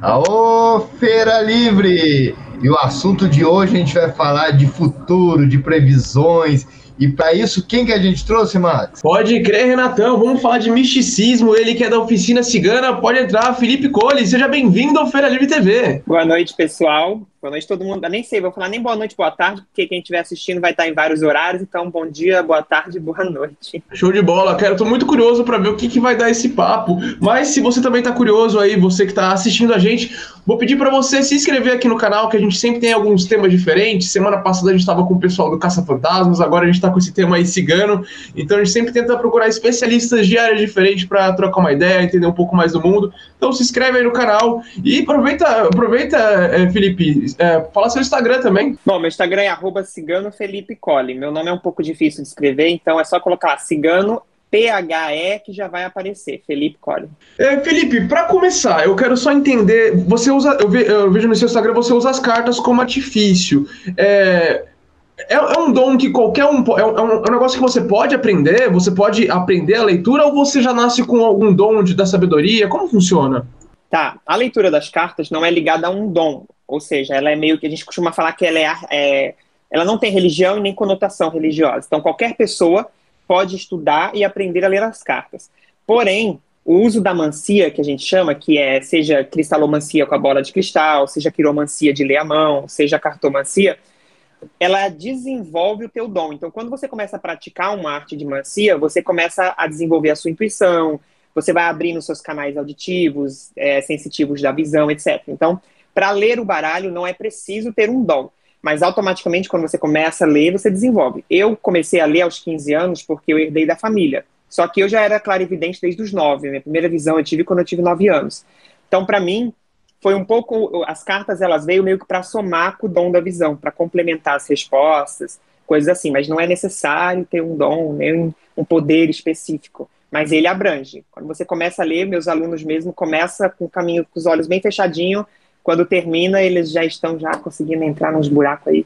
Aô, Feira Livre! E o assunto de hoje a gente vai falar de futuro, de previsões. E para isso, quem que a gente trouxe, Max? Pode crer, Renatão. Vamos falar de misticismo. Ele que é da Oficina Cigana. Pode entrar, Felipe Colli. Seja bem-vindo ao Feira Livre TV. Boa noite, pessoal. Boa noite, todo mundo. Eu nem sei, vou falar nem boa noite, boa tarde, porque quem estiver assistindo vai estar em vários horários. Então, bom dia, boa tarde, boa noite. Show de bola, cara. Eu tô muito curioso para ver o que vai dar esse papo. Mas se você também tá curioso aí, você que tá assistindo a gente, vou pedir para você se inscrever aqui no canal, que a gente sempre tem alguns temas diferentes. Semana passada a gente tava com o pessoal do Caça-Fantasmas, agora a gente tá com esse tema aí cigano. Então a gente sempre tenta procurar especialistas de áreas diferentes para trocar uma ideia, entender um pouco mais do mundo. Então se inscreve aí no canal e aproveita, Felipe, fala seu Instagram também. Bom, meu Instagram é @ciganofelipecolli. Meu nome é um pouco difícil de escrever, então é só colocar cigano, PHE, que já vai aparecer, Felipe Colli. Felipe, para começar, eu quero só entender, você usa, eu vejo no seu Instagram, você usa as cartas como artifício. É um dom que qualquer um. É um negócio que você pode aprender a leitura, ou você já nasce com algum dom da sabedoria? Como funciona? Tá, a leitura das cartas não é ligada a um dom, ou seja, ela é meio que a gente costuma falar que ela não tem religião e nem conotação religiosa. Então, qualquer pessoa pode estudar e aprender a ler as cartas. Porém, o uso da mancia, que a gente chama, seja cristalomancia com a bola de cristal, seja quiromancia de ler a mão, seja cartomancia, ela desenvolve o teu dom. Então, quando você começa a praticar uma arte de mancia, você começa a desenvolver a sua intuição, você vai abrindo seus canais auditivos, sensitivos da visão, etc. Então, para ler o baralho, não é preciso ter um dom, mas automaticamente, quando você começa a ler, você desenvolve. Eu comecei a ler aos 15 anos porque eu herdei da família. Só que eu já era clarividente desde os 9. Minha primeira visão eu tive quando eu tive 9 anos. Então, para mim, foi um pouco... As cartas, elas veio meio que para somar com o dom da visão, para complementar as respostas, coisas assim. Mas não é necessário ter um dom, nem um poder específico. Mas ele abrange. Quando você começa a ler, meus alunos mesmo começam com o caminho, com os olhos bem fechadinhos. Quando termina, eles já estão conseguindo entrar nos buracos aí.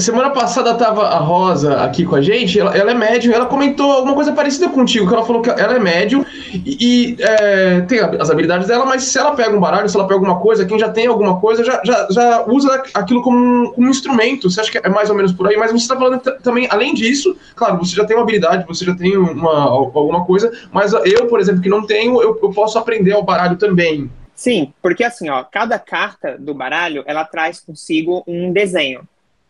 Semana passada tava a Rosa aqui com a gente, ela é médium, ela comentou alguma coisa parecida contigo, que ela falou que ela é médium e tem as habilidades dela, mas se ela pega um baralho, se ela pega alguma coisa, quem já tem alguma coisa, já usa aquilo como um instrumento. Você acha que é mais ou menos por aí? Mas você está falando também, além disso, claro, você já tem uma habilidade, você já tem alguma coisa, mas eu, por exemplo, que não tenho, eu posso aprender ao baralho também. Sim, porque assim, cada carta do baralho, ela traz consigo um desenho,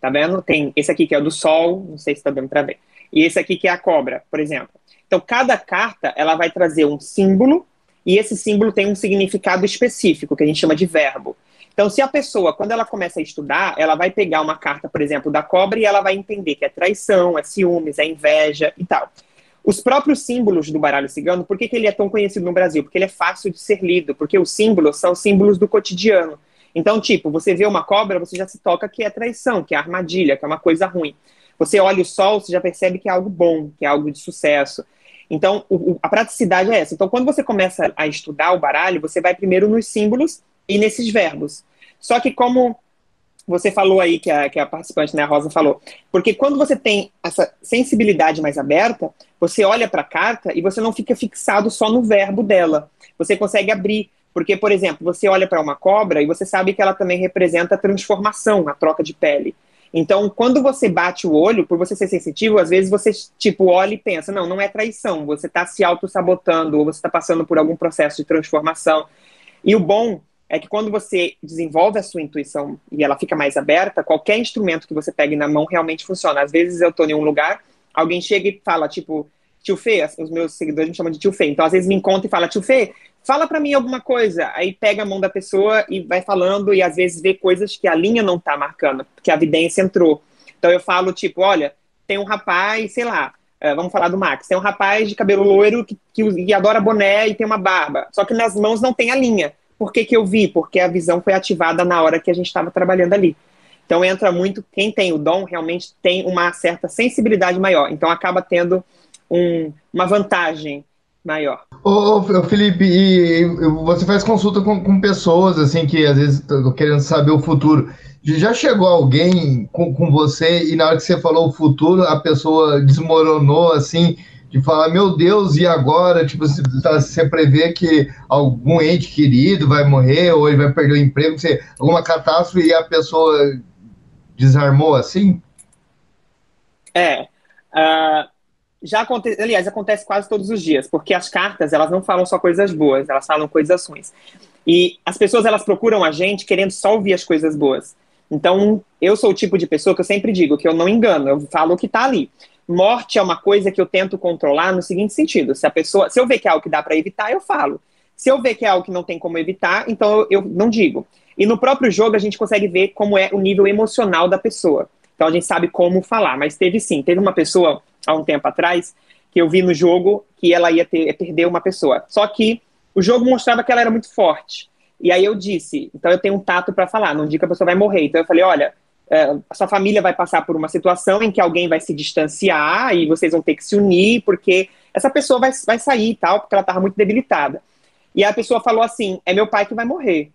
tá vendo? Tem esse aqui que é o do sol, não sei se tá dando pra ver, e esse aqui que é a cobra, por exemplo. Então, cada carta, ela vai trazer um símbolo, e esse símbolo tem um significado específico, que a gente chama de verbo. Então, se a pessoa, quando ela começa a estudar, ela vai pegar uma carta, por exemplo, da cobra, e ela vai entender que é traição, é ciúmes, é inveja e tal. Os próprios símbolos do baralho cigano, por que ele é tão conhecido no Brasil? Porque ele é fácil de ser lido, porque os símbolos são símbolos do cotidiano. Então, tipo, você vê uma cobra, você já se toca que é traição, que é armadilha, que é uma coisa ruim. Você olha o sol, você já percebe que é algo bom, que é algo de sucesso. Então, a praticidade é essa. Então, quando você começa a estudar o baralho, você vai primeiro nos símbolos e nesses verbos. Só que como você falou aí, que a participante, né, a Rosa, falou, porque quando você tem essa sensibilidade mais aberta, você olha para a carta e você não fica fixado só no verbo dela. Você consegue abrir. Porque, por exemplo, você olha para uma cobra e você sabe que ela também representa a transformação, a troca de pele. Então, quando você bate o olho, por você ser sensitivo, às vezes você, tipo, olha e pensa, não é traição, você está se auto-sabotando, ou você está passando por algum processo de transformação. E o bom é que quando você desenvolve a sua intuição e ela fica mais aberta, qualquer instrumento que você pegue na mão realmente funciona. Às vezes eu tô em um lugar, alguém chega e fala, tipo, tio Fê, os meus seguidores me chamam de tio Fê, então às vezes me encontra e fala, tio Fê, fala pra mim alguma coisa. Aí pega a mão da pessoa e vai falando e às vezes vê coisas que a linha não tá marcando, porque a vidência entrou. Então eu falo, tipo, olha, tem um rapaz, sei lá, vamos falar do Max, tem um rapaz de cabelo loiro que adora boné e tem uma barba, só que nas mãos não tem a linha. Por que eu vi? Porque a visão foi ativada na hora que a gente estava trabalhando ali. Então entra muito, quem tem o dom realmente tem uma certa sensibilidade maior, então acaba tendo uma vantagem maior. Ô, Felipe, e você faz consulta com pessoas, assim, que às vezes estão querendo saber o futuro. Já chegou alguém com você e na hora que você falou o futuro, a pessoa desmoronou, assim, de falar, meu Deus, e agora? Tipo, você prevê que algum ente querido vai morrer ou ele vai perder o emprego, alguma catástrofe e a pessoa desarmou assim? Uh, já acontece, aliás, acontece quase todos os dias, porque as cartas, elas não falam só coisas boas, elas falam coisas ruins. E as pessoas, elas procuram a gente querendo só ouvir as coisas boas. Então, eu sou o tipo de pessoa que eu sempre digo que eu não engano, eu falo o que tá ali. Morte é uma coisa que eu tento controlar no seguinte sentido: se eu ver que é algo que dá para evitar, eu falo. Se eu ver que é algo que não tem como evitar, então eu não digo. E no próprio jogo a gente consegue ver como é o nível emocional da pessoa. Então a gente sabe como falar, mas teve uma pessoa há um tempo atrás que eu vi no jogo que ela ia perder uma pessoa. Só que o jogo mostrava que ela era muito forte. E aí eu disse, então eu tenho um tato para falar, não digo que a pessoa vai morrer. Então eu falei, olha, a sua família vai passar por uma situação em que alguém vai se distanciar e vocês vão ter que se unir, porque essa pessoa vai sair e tal, porque ela estava muito debilitada. E a pessoa falou assim, é meu pai que vai morrer.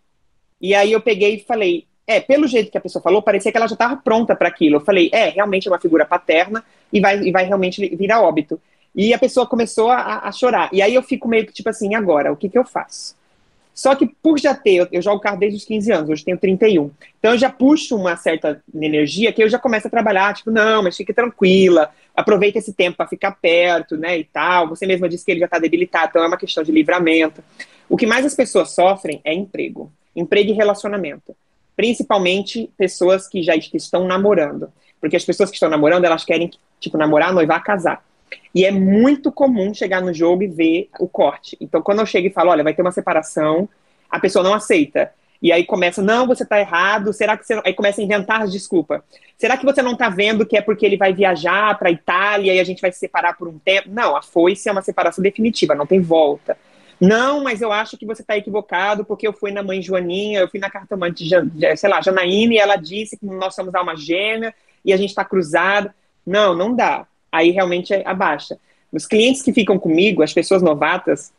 E aí eu peguei e falei, pelo jeito que a pessoa falou, parecia que ela já estava pronta para aquilo. Eu falei, realmente é uma figura paterna e vai realmente vir a óbito. E a pessoa começou a chorar. E aí eu fico meio que tipo assim, agora, o que eu faço? Só que por já ter, eu jogo carro desde os 15 anos, hoje tenho 31. Então eu já puxo uma certa energia que eu já começo a trabalhar, tipo, não, mas fique tranquila, aproveita esse tempo para ficar perto, né, e tal. Você mesma disse que ele já está debilitado, então é uma questão de livramento. O que mais as pessoas sofrem é emprego e relacionamento. Principalmente pessoas que estão namorando. Porque as pessoas que estão namorando, elas querem, tipo, namorar, noivar, casar. E é muito comum chegar no jogo e ver o corte. Então, quando eu chego e falo, olha, vai ter uma separação, a pessoa não aceita. E aí começa, não, você tá errado, será que você... Aí começa a inventar desculpa. Será que você não tá vendo que é porque ele vai viajar pra Itália e a gente vai se separar por um tempo? Não, a foice é uma separação definitiva, não tem volta. Não, mas eu acho que você tá equivocado, porque eu fui na mãe Joaninha, eu fui na cartomante, sei lá, Janaína, e ela disse que nós somos alma gêmea e a gente tá cruzado. Não, não dá. Aí realmente abaixa. Os clientes que ficam comigo, as pessoas novatas,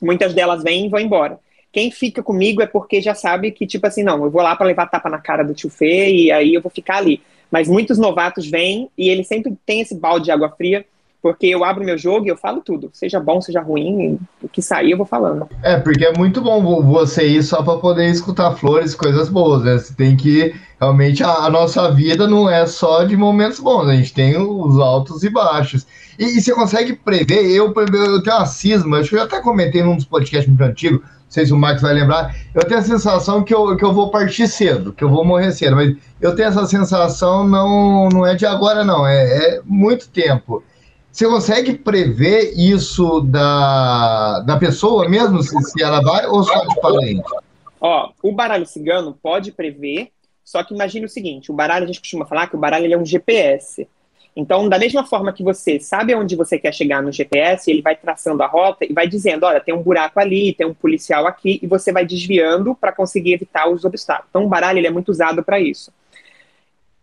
muitas delas vêm e vão embora. Quem fica comigo é porque já sabe que, tipo assim, não, eu vou lá para levar tapa na cara do tio Fê e aí eu vou ficar ali. Mas muitos novatos vêm e eles sempre têm esse balde de água fria, porque eu abro meu jogo e eu falo tudo. Seja bom, seja ruim, o que sair eu vou falando. Porque é muito bom você ir só para poder escutar flores, coisas boas, né? Você tem que... Realmente, a nossa vida não é só de momentos bons, a gente tem os altos e baixos. E você consegue prever, eu tenho uma cisma, acho que eu até comentei num dos podcasts muito antigos, não sei se o Max vai lembrar, eu tenho a sensação que eu vou partir cedo, que eu vou morrer cedo, mas eu tenho essa sensação, não é de agora não, é muito tempo. Você consegue prever isso da pessoa mesmo, se ela vai, ou só de parente? O baralho cigano pode prever. Só que imagine o seguinte, o baralho, a gente costuma falar que o baralho ele é um GPS. Então, da mesma forma que você sabe onde você quer chegar no GPS, ele vai traçando a rota e vai dizendo, olha, tem um buraco ali, tem um policial aqui, e você vai desviando para conseguir evitar os obstáculos. Então, o baralho ele é muito usado para isso.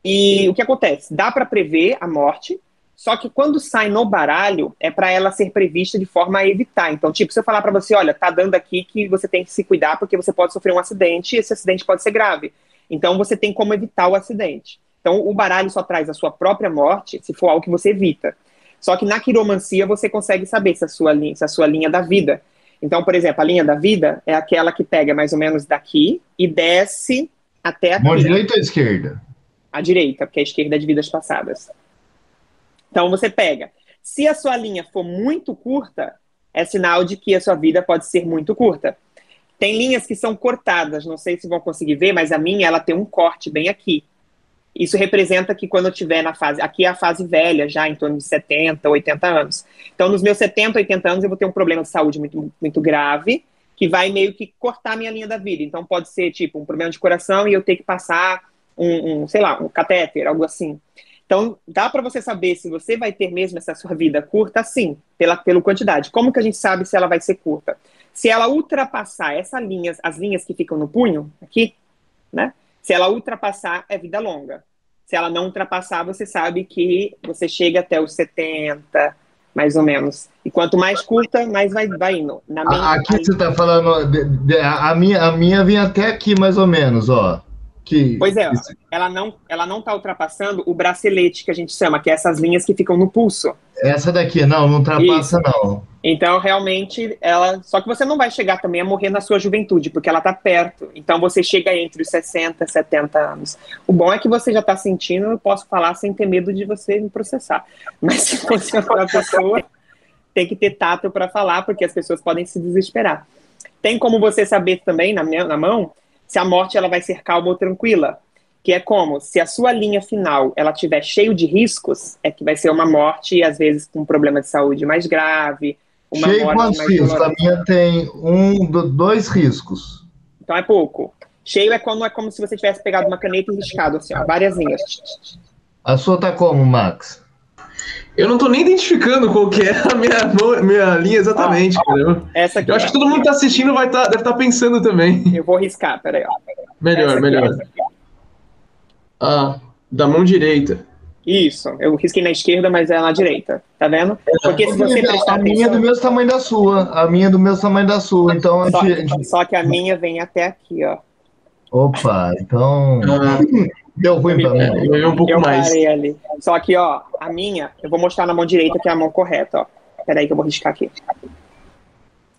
E o que acontece? Dá para prever a morte, só que quando sai no baralho, é para ela ser prevista de forma a evitar. Então, tipo, se eu falar para você, olha, tá dando aqui que você tem que se cuidar porque você pode sofrer um acidente e esse acidente pode ser grave. Então, você tem como evitar o acidente. Então, o baralho só traz a sua própria morte se for algo que você evita. Só que na quiromancia, você consegue saber se a sua linha da vida. Então, por exemplo, a linha da vida é aquela que pega mais ou menos daqui e desce até aqui. Mão direita ou esquerda? A direita, porque a esquerda é de vidas passadas. Então, você pega. Se a sua linha for muito curta, é sinal de que a sua vida pode ser muito curta. Tem linhas que são cortadas, não sei se vão conseguir ver, mas a minha, ela tem um corte bem aqui. Isso representa que quando eu estiver na fase... Aqui é a fase velha, já em torno de 70, 80 anos. Então, nos meus 70, 80 anos, eu vou ter um problema de saúde muito, muito grave, que vai meio que cortar a minha linha da vida. Então, pode ser, tipo, um problema de coração e eu ter que passar sei lá, um catéter, algo assim. Então, dá para você saber se você vai ter mesmo essa sua vida curta, sim, pela quantidade. Como que a gente sabe se ela vai ser curta? Se ela ultrapassar as linhas que ficam no punho, aqui, né? Se ela ultrapassar, é vida longa. Se ela não ultrapassar, você sabe que você chega até os 70, mais ou menos. E quanto mais curta, mais vai indo. Aqui você está falando, a minha vem até aqui, mais ou menos, ó. Pois é, ela não está ultrapassando o bracelete, que a gente chama, que é essas linhas que ficam no pulso. Essa daqui, não ultrapassa, não. Então, realmente, só que você não vai chegar também a morrer na sua juventude, porque ela está perto. Então, você chega entre os 60 e 70 anos. O bom é que você já está sentindo, eu posso falar sem ter medo de você me processar. Mas se você for uma pessoa, tem que ter tato para falar, porque as pessoas podem se desesperar. Tem como você saber também, na mão, se a morte ela vai ser calma ou tranquila. Que é como, se a sua linha final ela tiver cheio de riscos, é que vai ser uma morte, às vezes, com um problema de saúde mais grave. Cheio quantos riscos? A minha tem 2 riscos. Então é pouco. Cheio é como se você tivesse pegado uma caneta e riscado, assim, ó, várias linhas. A sua tá como, Max? Eu não tô nem identificando qual que é a minha linha exatamente, entendeu? Essa aqui, eu acho que todo mundo que tá assistindo deve estar pensando também. Eu vou riscar, peraí, ó. Melhor. Da mão direita. Isso, eu risquei na esquerda, mas é na direita, tá vendo? Porque se você prestar atenção... A minha é do mesmo tamanho da sua, então... Só que a minha vem até aqui, ó. Opa, então... Deu ruim pra mim. Eu um pouco mais. Parei ali. Só que, ó, a minha, eu vou mostrar na mão direita, que é a mão correta, ó. Peraí que eu vou riscar aqui.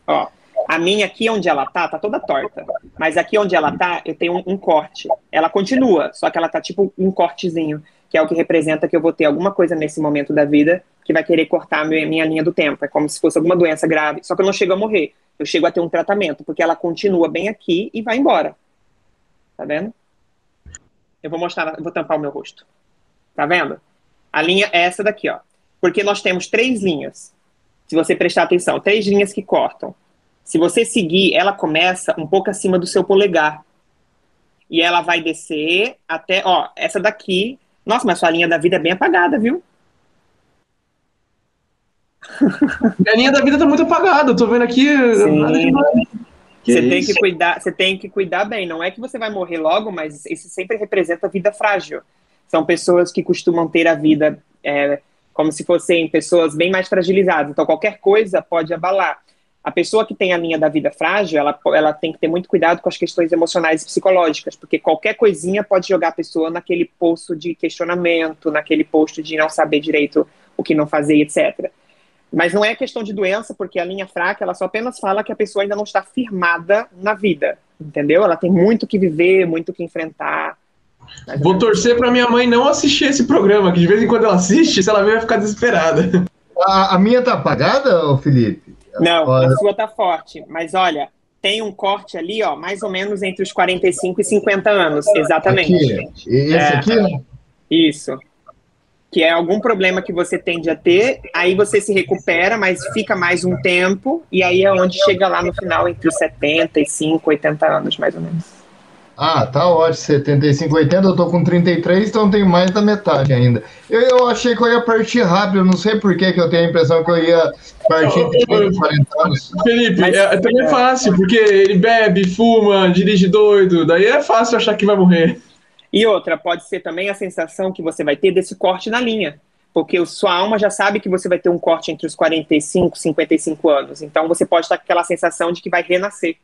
Ó, a minha aqui onde ela tá toda torta. Mas aqui onde ela tá, eu tenho um corte. Ela continua, só que ela tá tipo um cortezinho, que é o que representa que eu vou ter alguma coisa nesse momento da vida que vai querer cortar a minha linha do tempo. É como se fosse alguma doença grave. Só que eu não chego a morrer. Eu chego a ter um tratamento, porque ela continua bem aqui e vai embora. Tá vendo? Eu vou mostrar, vou tampar o meu rosto. Tá vendo? A linha é essa daqui, ó. Porque nós temos 3 linhas. Se você prestar atenção, 3 linhas que cortam. Se você seguir, ela começa um pouco acima do seu polegar. E ela vai descer até, ó, essa daqui. Nossa, mas sua linha da vida é bem apagada, viu? A linha da vida tá muito apagada, eu tô vendo aqui. Sim. Você tem que cuidar bem. Não é que você vai morrer logo, mas isso sempre representa vida frágil. São pessoas que costumam ter a vida como se fossem pessoas bem mais fragilizadas. Então, qualquer coisa pode abalar. A pessoa que tem a linha da vida frágil, ela tem que ter muito cuidado com as questões emocionais e psicológicas, porque qualquer coisinha pode jogar a pessoa naquele poço de questionamento, naquele posto de não saber direito o que não fazer, etc. Mas não é questão de doença, porque a linha fraca, ela só apenas fala que a pessoa ainda não está firmada na vida, entendeu? Ela tem muito que viver, muito que enfrentar. Vou torcer para minha mãe não assistir esse programa, que de vez em quando ela assiste, se ela ver, vai ficar desesperada. A minha tá apagada, Felipe? Não, a sua tá forte, mas olha, tem um corte ali, ó, mais ou menos entre os 45 e 50 anos, exatamente. Aqui? Esse aqui? Isso. Que é algum problema que você tende a ter, aí você se recupera, mas fica mais um tempo, e aí é onde chega lá no final, entre os 75 e 80 anos, mais ou menos. Ah, tá ótimo, 75, 80, eu tô com 33, então tenho mais da metade ainda. Eu achei que eu ia partir rápido, não sei por que eu tenho a impressão que eu ia partir entre 30 e 40 anos. Felipe, também é fácil, porque ele bebe, fuma, dirige doido, daí é fácil achar que vai morrer. E outra, pode ser também a sensação que você vai ter desse corte na linha, porque sua alma já sabe que você vai ter um corte entre os 45 e 55 anos, então você pode estar com aquela sensação de que vai renascer.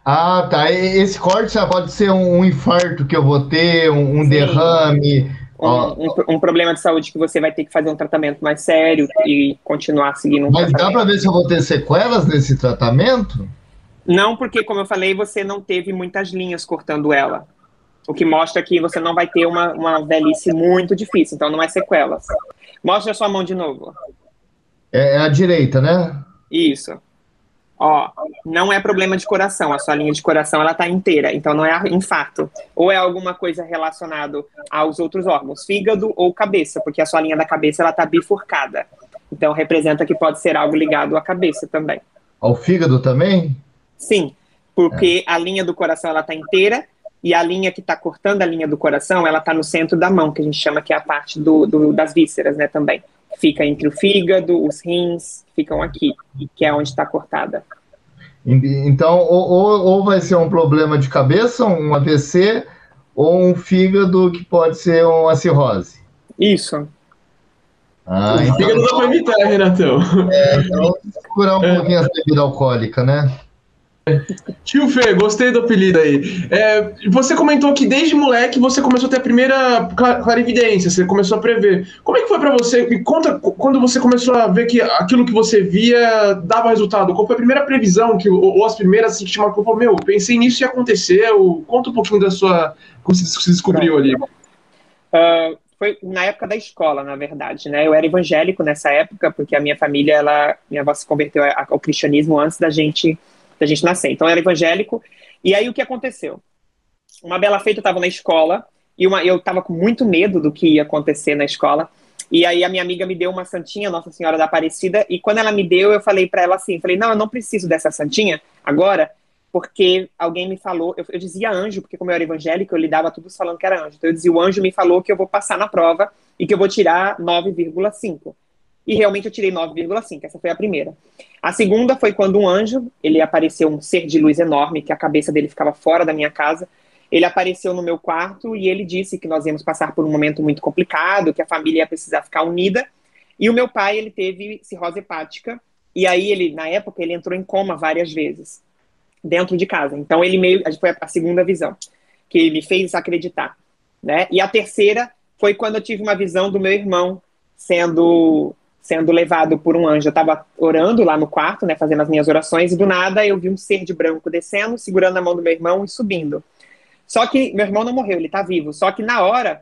Ah, tá. Esse corte pode ser um infarto que eu vou ter, um derrame. Um problema de saúde que você vai ter que fazer um tratamento mais sério e continuar seguindo um tratamento. Mas dá para ver se eu vou ter sequelas nesse tratamento? Não, porque, como eu falei, você não teve muitas linhas cortando ela. O que mostra que você não vai ter uma velhice muito difícil, então não é sequelas. Mostra a sua mão de novo. É a direita, né? Isso. Ó, não é problema de coração, a sua linha de coração ela tá inteira, então não é infarto. Ou é alguma coisa relacionada aos outros órgãos, fígado ou cabeça, porque a sua linha da cabeça ela tá bifurcada. Então representa que pode ser algo ligado à cabeça também. Ao fígado também? Sim, porque a linha do coração ela tá inteira e a linha que tá cortando a linha do coração, ela tá no centro da mão, que a gente chama que é a parte das vísceras, né, também. Fica entre o fígado, os rins, ficam aqui, que é onde está cortada. Então, ou vai ser um problema de cabeça, um AVC, ou um fígado que pode ser uma cirrose. Isso. O fígado dá para evitar, Renatão. Então, segurar um pouquinho a bebida alcoólica, né? Tio Fê, gostei do apelido aí. Você comentou que desde moleque você começou a ter a primeira clarividência, você começou a prever. Como é que foi pra você? Me conta quando você começou a ver que aquilo que você via dava resultado. Qual foi a primeira previsão, ou as primeiras assim, que te marcou? Pô, meu, pensei nisso e aconteceu. Conta um pouquinho da sua... Como você se descobriu ali. Foi na época da escola, na verdade, né? Eu era evangélico nessa época, porque a minha família, minha avó se converteu ao cristianismo antes da gente nascer. Então, eu era evangélico. E aí, o que aconteceu? Uma bela feita, eu estava na escola, e eu estava com muito medo do que ia acontecer na escola. E aí, a minha amiga me deu uma santinha, Nossa Senhora da Aparecida, e quando ela me deu, eu falei para ela assim, não, eu não preciso dessa santinha agora, porque alguém me falou, eu dizia anjo, porque como eu era evangélico, eu lidava tudo falando que era anjo. Então eu dizia, o anjo me falou que eu vou passar na prova e que eu vou tirar 9,5. E realmente eu tirei 9,5, essa foi a primeira. A segunda foi quando um anjo, ele apareceu, um ser de luz enorme, que a cabeça dele ficava fora da minha casa. Ele apareceu no meu quarto e ele disse que nós íamos passar por um momento muito complicado, que a família ia precisar ficar unida. E o meu pai, ele teve cirrose hepática, e aí na época, ele entrou em coma várias vezes dentro de casa. Então, foi a segunda visão que me fez acreditar, né? E a terceira foi quando eu tive uma visão do meu irmão sendo levado por um anjo. Eu estava orando lá no quarto, né, fazendo as minhas orações, e do nada eu vi um ser de branco descendo, segurando a mão do meu irmão e subindo. Só que meu irmão não morreu, ele está vivo. Só que na hora,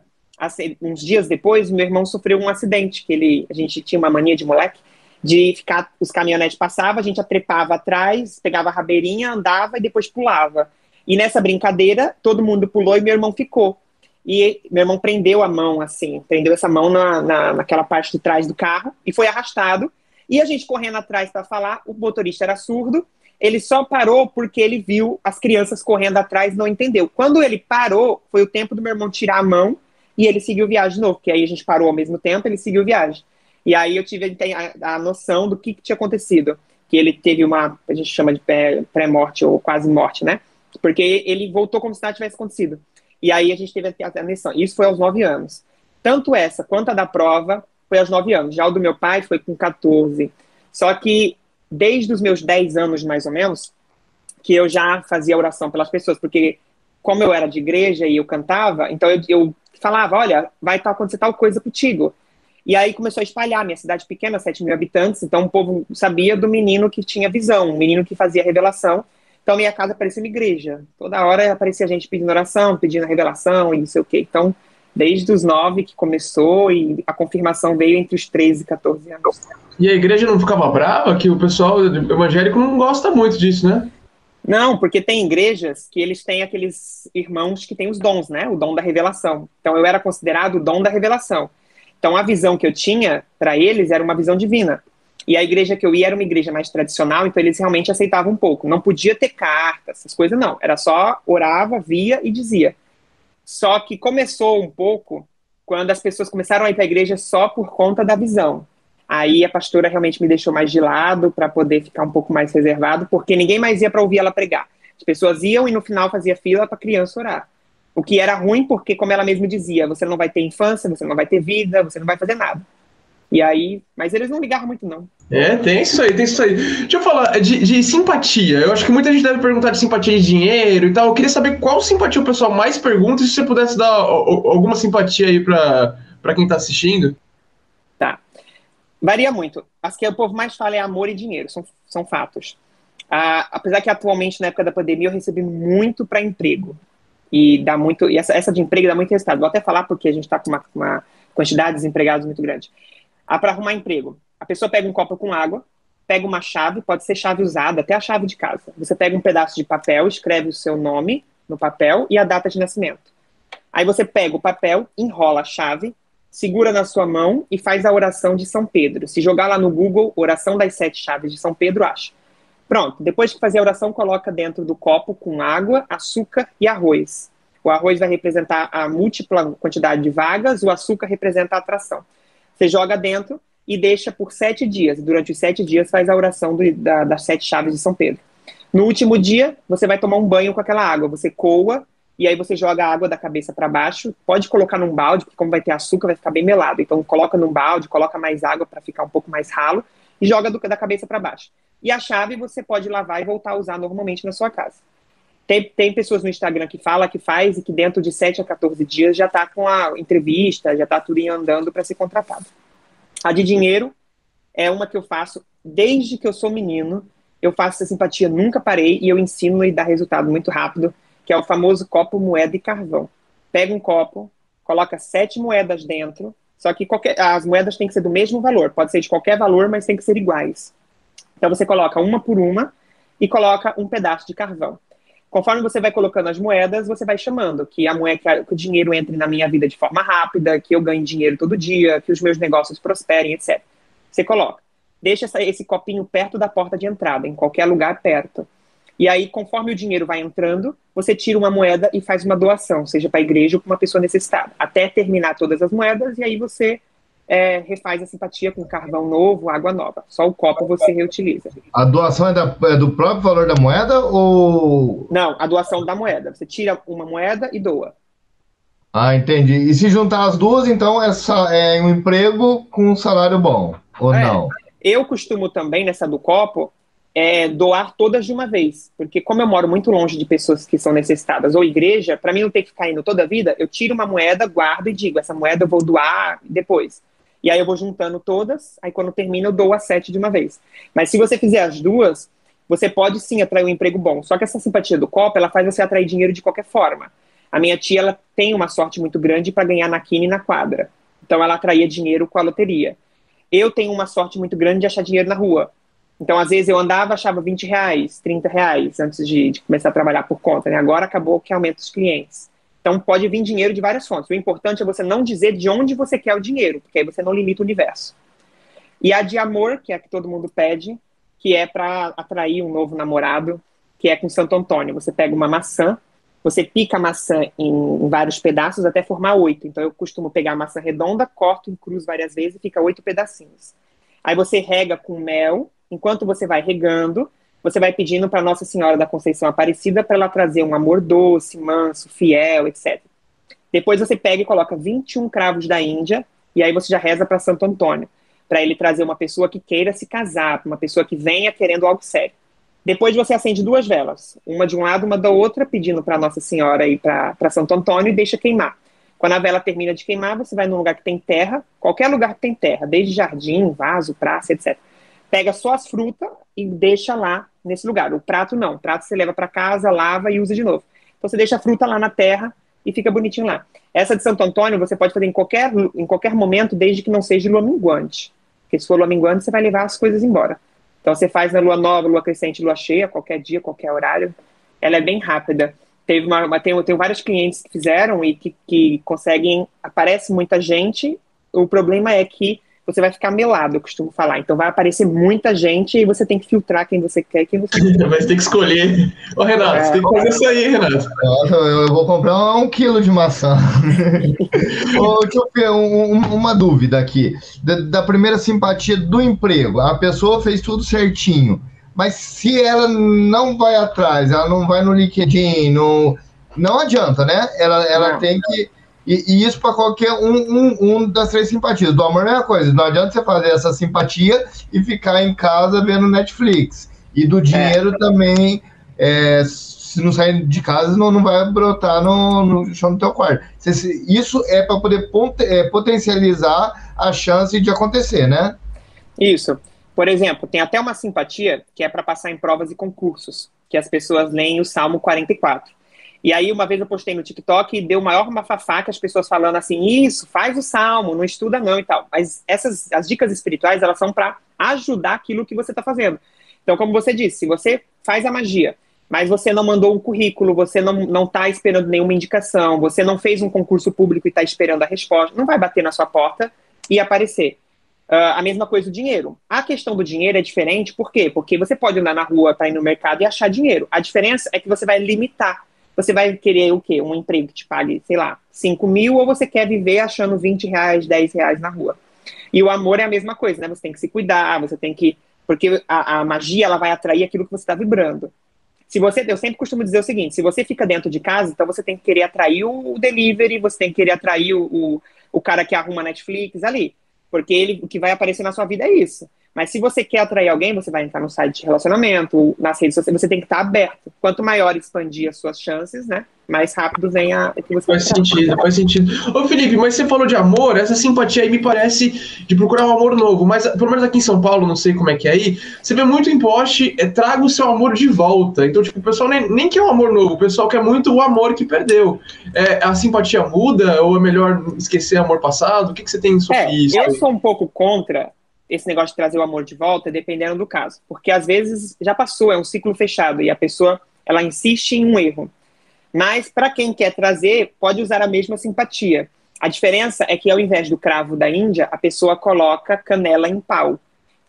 uns dias depois, meu irmão sofreu um acidente, a gente tinha uma mania de moleque, de ficar, os caminhonetes passavam, a gente trepava atrás, pegava a rabeirinha, andava e depois pulava. E nessa brincadeira, todo mundo pulou e meu irmão ficou. E meu irmão prendeu a mão, assim, prendeu essa mão naquela parte de trás do carro e foi arrastado. E a gente correndo atrás para falar, o motorista era surdo, ele só parou porque ele viu as crianças correndo atrás e não entendeu. Quando ele parou, foi o tempo do meu irmão tirar a mão e ele seguiu viagem de novo, porque aí a gente parou ao mesmo tempo, ele seguiu viagem. E aí eu tive a noção do que tinha acontecido. Que ele teve a gente chama de pré-morte ou quase morte, né? Porque ele voltou como se nada tivesse acontecido. E aí a gente teve a noção. Isso foi aos 9 anos. Tanto essa quanto a da prova foi aos 9 anos. Já o do meu pai foi com 14. Só que desde os meus 10 anos, mais ou menos, que eu já fazia oração pelas pessoas. Porque como eu era de igreja e eu cantava, então eu falava, olha, vai acontecer tal coisa contigo. E aí começou a espalhar, minha cidade pequena, 7 mil habitantes, então o povo sabia do menino que tinha visão, um menino que fazia revelação. Então minha casa parecia uma igreja. Toda hora aparecia gente pedindo oração, pedindo a revelação e não sei o quê. Então, desde os 9 que começou e a confirmação veio entre os 13 e 14 anos. E a igreja não ficava brava? Que o pessoal evangélico não gosta muito disso, né? Não, porque tem igrejas que eles têm aqueles irmãos que têm os dons, né? O dom da revelação. Então eu era considerado o dom da revelação. Então, a visão que eu tinha para eles era uma visão divina. E a igreja que eu ia era uma igreja mais tradicional, então eles realmente aceitavam um pouco. Não podia ter carta, essas coisas não. Era só orava, via e dizia. Só que começou um pouco quando as pessoas começaram a ir para a igreja só por conta da visão. Aí a pastora realmente me deixou mais de lado para poder ficar um pouco mais reservado, porque ninguém mais ia para ouvir ela pregar. As pessoas iam e no final fazia fila para a criança orar. O que era ruim porque, como ela mesma dizia, você não vai ter infância, você não vai ter vida, você não vai fazer nada. E aí, mas eles não ligavam muito, não. Tem isso aí, tem isso aí. Deixa eu falar de simpatia. Eu acho que muita gente deve perguntar de simpatia de dinheiro e tal. Eu queria saber qual simpatia o pessoal mais pergunta e se você pudesse dar alguma simpatia aí pra quem tá assistindo. Tá. Varia muito. As que o povo mais fala é amor e dinheiro, são fatos. Apesar que atualmente, na época da pandemia, eu recebi muito para emprego. E essa de emprego dá muito resultado. Vou até falar porque a gente está com uma quantidade de desempregados muito grande. Para arrumar emprego, a pessoa pega um copo com água, pega uma chave, pode ser chave usada, até a chave de casa. Você pega um pedaço de papel, escreve o seu nome no papel e a data de nascimento. Aí você pega o papel, enrola a chave, segura na sua mão e faz a oração de São Pedro. Se jogar lá no Google, oração das 7 chaves de São Pedro, acha. Pronto, depois de fazer a oração, coloca dentro do copo com água, açúcar e arroz. O arroz vai representar a múltipla quantidade de vagas, o açúcar representa a atração. Você joga dentro e deixa por 7 dias. Durante os 7 dias faz a oração das 7 chaves de São Pedro. No último dia, você vai tomar um banho com aquela água. Você coa e aí você joga a água da cabeça para baixo. Pode colocar num balde, porque como vai ter açúcar, vai ficar bem melado. Então coloca num balde, coloca mais água para ficar um pouco mais ralo e joga da cabeça para baixo. e a chave você pode lavar e voltar a usar normalmente na sua casa. Tem pessoas no Instagram que fala que faz e que dentro de 7 a 14 dias já está com a entrevista, já está tudo andando para ser contratado. A de dinheiro é uma que eu faço desde que eu sou menino. Eu faço essa simpatia, nunca parei, e eu ensino e dá resultado muito rápido, que é o famoso copo, moeda e carvão. Pega um copo, coloca 7 moedas dentro, só que as moedas têm que ser do mesmo valor, pode ser de qualquer valor, mas tem que ser iguais. Então você coloca uma por uma e coloca um pedaço de carvão. Conforme você vai colocando as moedas, você vai chamando que que o dinheiro entre na minha vida de forma rápida, que eu ganhe dinheiro todo dia, que os meus negócios prosperem, etc. Você coloca. Deixa esse copinho perto da porta de entrada, em qualquer lugar perto. E aí, conforme o dinheiro vai entrando, você tira uma moeda e faz uma doação, seja para a igreja ou para uma pessoa necessitada, até terminar todas as moedas, e aí você refaz a simpatia com carvão novo, água nova. Só o copo você reutiliza. A doação é do próprio valor da moeda ou... Não, a doação da moeda. Você tira uma moeda e doa. Ah, entendi. E se juntar as duas, então é um emprego com um salário bom, ou não? Eu costumo também, nessa do copo, doar todas de uma vez. Porque como eu moro muito longe de pessoas que são necessitadas ou igreja, para mim não ter que ficar indo toda a vida, eu tiro uma moeda, guardo e digo, essa moeda eu vou doar depois. E aí eu vou juntando todas, aí quando termina eu dou as 7 de uma vez. Mas se você fizer as duas, você pode sim atrair um emprego bom. Só que essa simpatia do copo, ela faz você atrair dinheiro de qualquer forma. A minha tia, ela tem uma sorte muito grande para ganhar na quina e na quadra. Então ela atraía dinheiro com a loteria. Eu tenho uma sorte muito grande de achar dinheiro na rua. Então, às vezes, eu andava, achava R$20, R$30 antes de começar a trabalhar por conta, né? Agora acabou que aumenta os clientes. Então, pode vir dinheiro de várias fontes. O importante é você não dizer de onde você quer o dinheiro, porque aí você não limita o universo. E a de amor, que é a que todo mundo pede, que é para atrair um novo namorado, que é com Santo Antônio. Você pega uma maçã, você pica a maçã em vários pedaços até formar 8. Então, eu costumo pegar a maçã redonda, corto em cruz várias vezes e fica 8 pedacinhos. Aí você rega com mel. Enquanto você vai regando, você vai pedindo para Nossa Senhora da Conceição Aparecida para ela trazer um amor doce, manso, fiel, etc. Depois você pega e coloca 21 cravos da Índia, e aí você já reza para Santo Antônio, para ele trazer uma pessoa que queira se casar, uma pessoa que venha querendo algo sério. Depois você acende 2 velas, uma de um lado, uma da outra, pedindo para Nossa Senhora e para Santo Antônio, e deixa queimar. Quando a vela termina de queimar, você vai num lugar que tem terra, qualquer lugar que tem terra, desde jardim, vaso, praça, etc. Pega só as frutas e deixa lá nesse lugar. O prato não. O prato você leva para casa, lava e usa de novo. Então você deixa a fruta lá na terra e fica bonitinho lá. Essa de Santo Antônio você pode fazer em qualquer momento, desde que não seja lua minguante. Porque se for lua minguante, você vai levar as coisas embora. Então você faz na lua nova, lua crescente, lua cheia, qualquer dia, qualquer horário. Ela é bem rápida. Tenho vários clientes que fizeram e que conseguem. Aparece muita gente. O problema é que você vai ficar melado, eu costumo falar. Então vai aparecer muita gente e você tem que filtrar quem você quer e quem você não quer. Mas tem que escolher. Ô, Renato, você tem que fazer isso aí, Renato. Eu vou comprar 1 quilo de maçã. Deixa eu ver uma dúvida aqui. Da primeira simpatia do emprego, a pessoa fez tudo certinho, mas se ela não vai atrás, ela não vai no LinkedIn, não adianta, né? Ela tem que... E isso para qualquer um das 3 simpatias. Do amor é a mesma coisa. Não adianta você fazer essa simpatia e ficar em casa vendo Netflix. E do dinheiro também, se não sair de casa, não vai brotar no chão do teu quarto. Isso é para poder potencializar a chance de acontecer, né? Isso. Por exemplo, tem até uma simpatia que é para passar em provas e concursos, que as pessoas leem o Salmo 44. E aí, uma vez eu postei no TikTok e deu maior bafafá que as pessoas falando assim, isso, faz o salmo, não estuda não e tal. Mas as dicas espirituais, elas são para ajudar aquilo que você está fazendo. Então, como você disse, se você faz a magia, mas você não mandou um currículo, você não está esperando nenhuma indicação, você não fez um concurso público e está esperando a resposta, não vai bater na sua porta e aparecer. A mesma coisa do dinheiro. A questão do dinheiro é diferente, por quê? Porque você pode andar na rua, ir no mercado e achar dinheiro. A diferença é que você vai limitar. Você vai querer o quê? Um emprego que te pague, sei lá, 5 mil, ou você quer viver achando R$20, R$10 na rua? E o amor é a mesma coisa, né? Você tem que se cuidar, você tem que... Porque a magia, ela vai atrair aquilo que você está vibrando. Eu sempre costumo dizer o seguinte, se você fica dentro de casa, então você tem que querer atrair o delivery, você tem que querer atrair o cara que arruma Netflix ali. Porque o que vai aparecer na sua vida é isso. Mas se você quer atrair alguém, você vai entrar no site de relacionamento, nas redes sociais, você tem que estar aberto. Quanto maior expandir as suas chances, né, mais rápido vem a que você Faz sentido, faz sentido. Ô, Felipe, mas você falou de amor, essa simpatia aí me parece de procurar um amor novo, mas pelo menos aqui em São Paulo, não sei como é que é aí, você vê muito em post, traga o seu amor de volta. Então, tipo, o pessoal nem quer um amor novo, o pessoal quer muito o amor que perdeu. A simpatia muda ou é melhor esquecer o amor passado? O que você tem sobre isso? Eu sou um pouco contra esse negócio de trazer o amor de volta, dependendo do caso. Porque às vezes já passou, é um ciclo fechado, e a pessoa, ela insiste em um erro. Mas para quem quer trazer, pode usar a mesma simpatia. A diferença é que ao invés do cravo da Índia, a pessoa coloca canela em pau.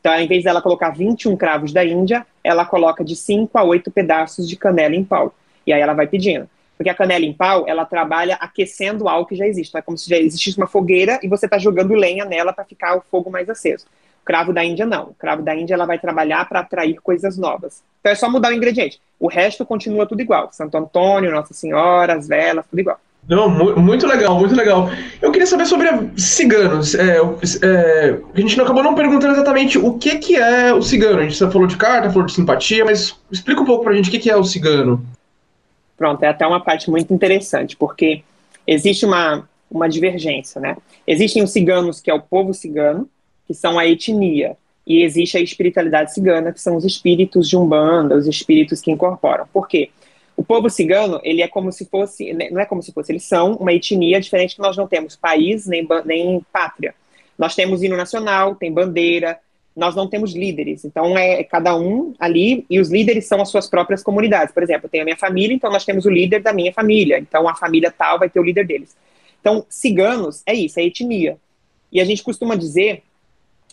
Então, ao invés dela colocar 21 cravos da Índia, ela coloca de 5 a 8 pedaços de canela em pau. E aí ela vai pedindo. Porque a canela em pau, ela trabalha aquecendo algo que já existe. Então, é como se já existisse uma fogueira e você está jogando lenha nela para ficar o fogo mais aceso. O cravo da Índia, não. O cravo da Índia, ela vai trabalhar para atrair coisas novas. Então, é só mudar o ingrediente. O resto continua tudo igual. Santo Antônio, Nossa Senhora, as velas, tudo igual. Não, muito legal, muito legal. Eu queria saber sobre ciganos. A gente não acabou não perguntando exatamente o que é o cigano. A gente só falou de carta, falou de simpatia, mas explica um pouco pra gente o que é o cigano. Pronto, é até uma parte muito interessante, porque existe uma divergência, né? Existem os ciganos, que é o povo cigano, que são a etnia, e existe a espiritualidade cigana, que são os espíritos de Umbanda, os espíritos que incorporam. Por quê? O povo cigano, ele é como se fosse, não é como se fosse, eles são uma etnia diferente, que nós não temos país nem pátria. Nós temos hino nacional, tem bandeira, nós não temos líderes, então é cada um ali, e os líderes são as suas próprias comunidades. Por exemplo, eu tenho a minha família, então nós temos o líder da minha família, então a família tal vai ter o líder deles. Então, ciganos é isso, é etnia. E a gente costuma dizer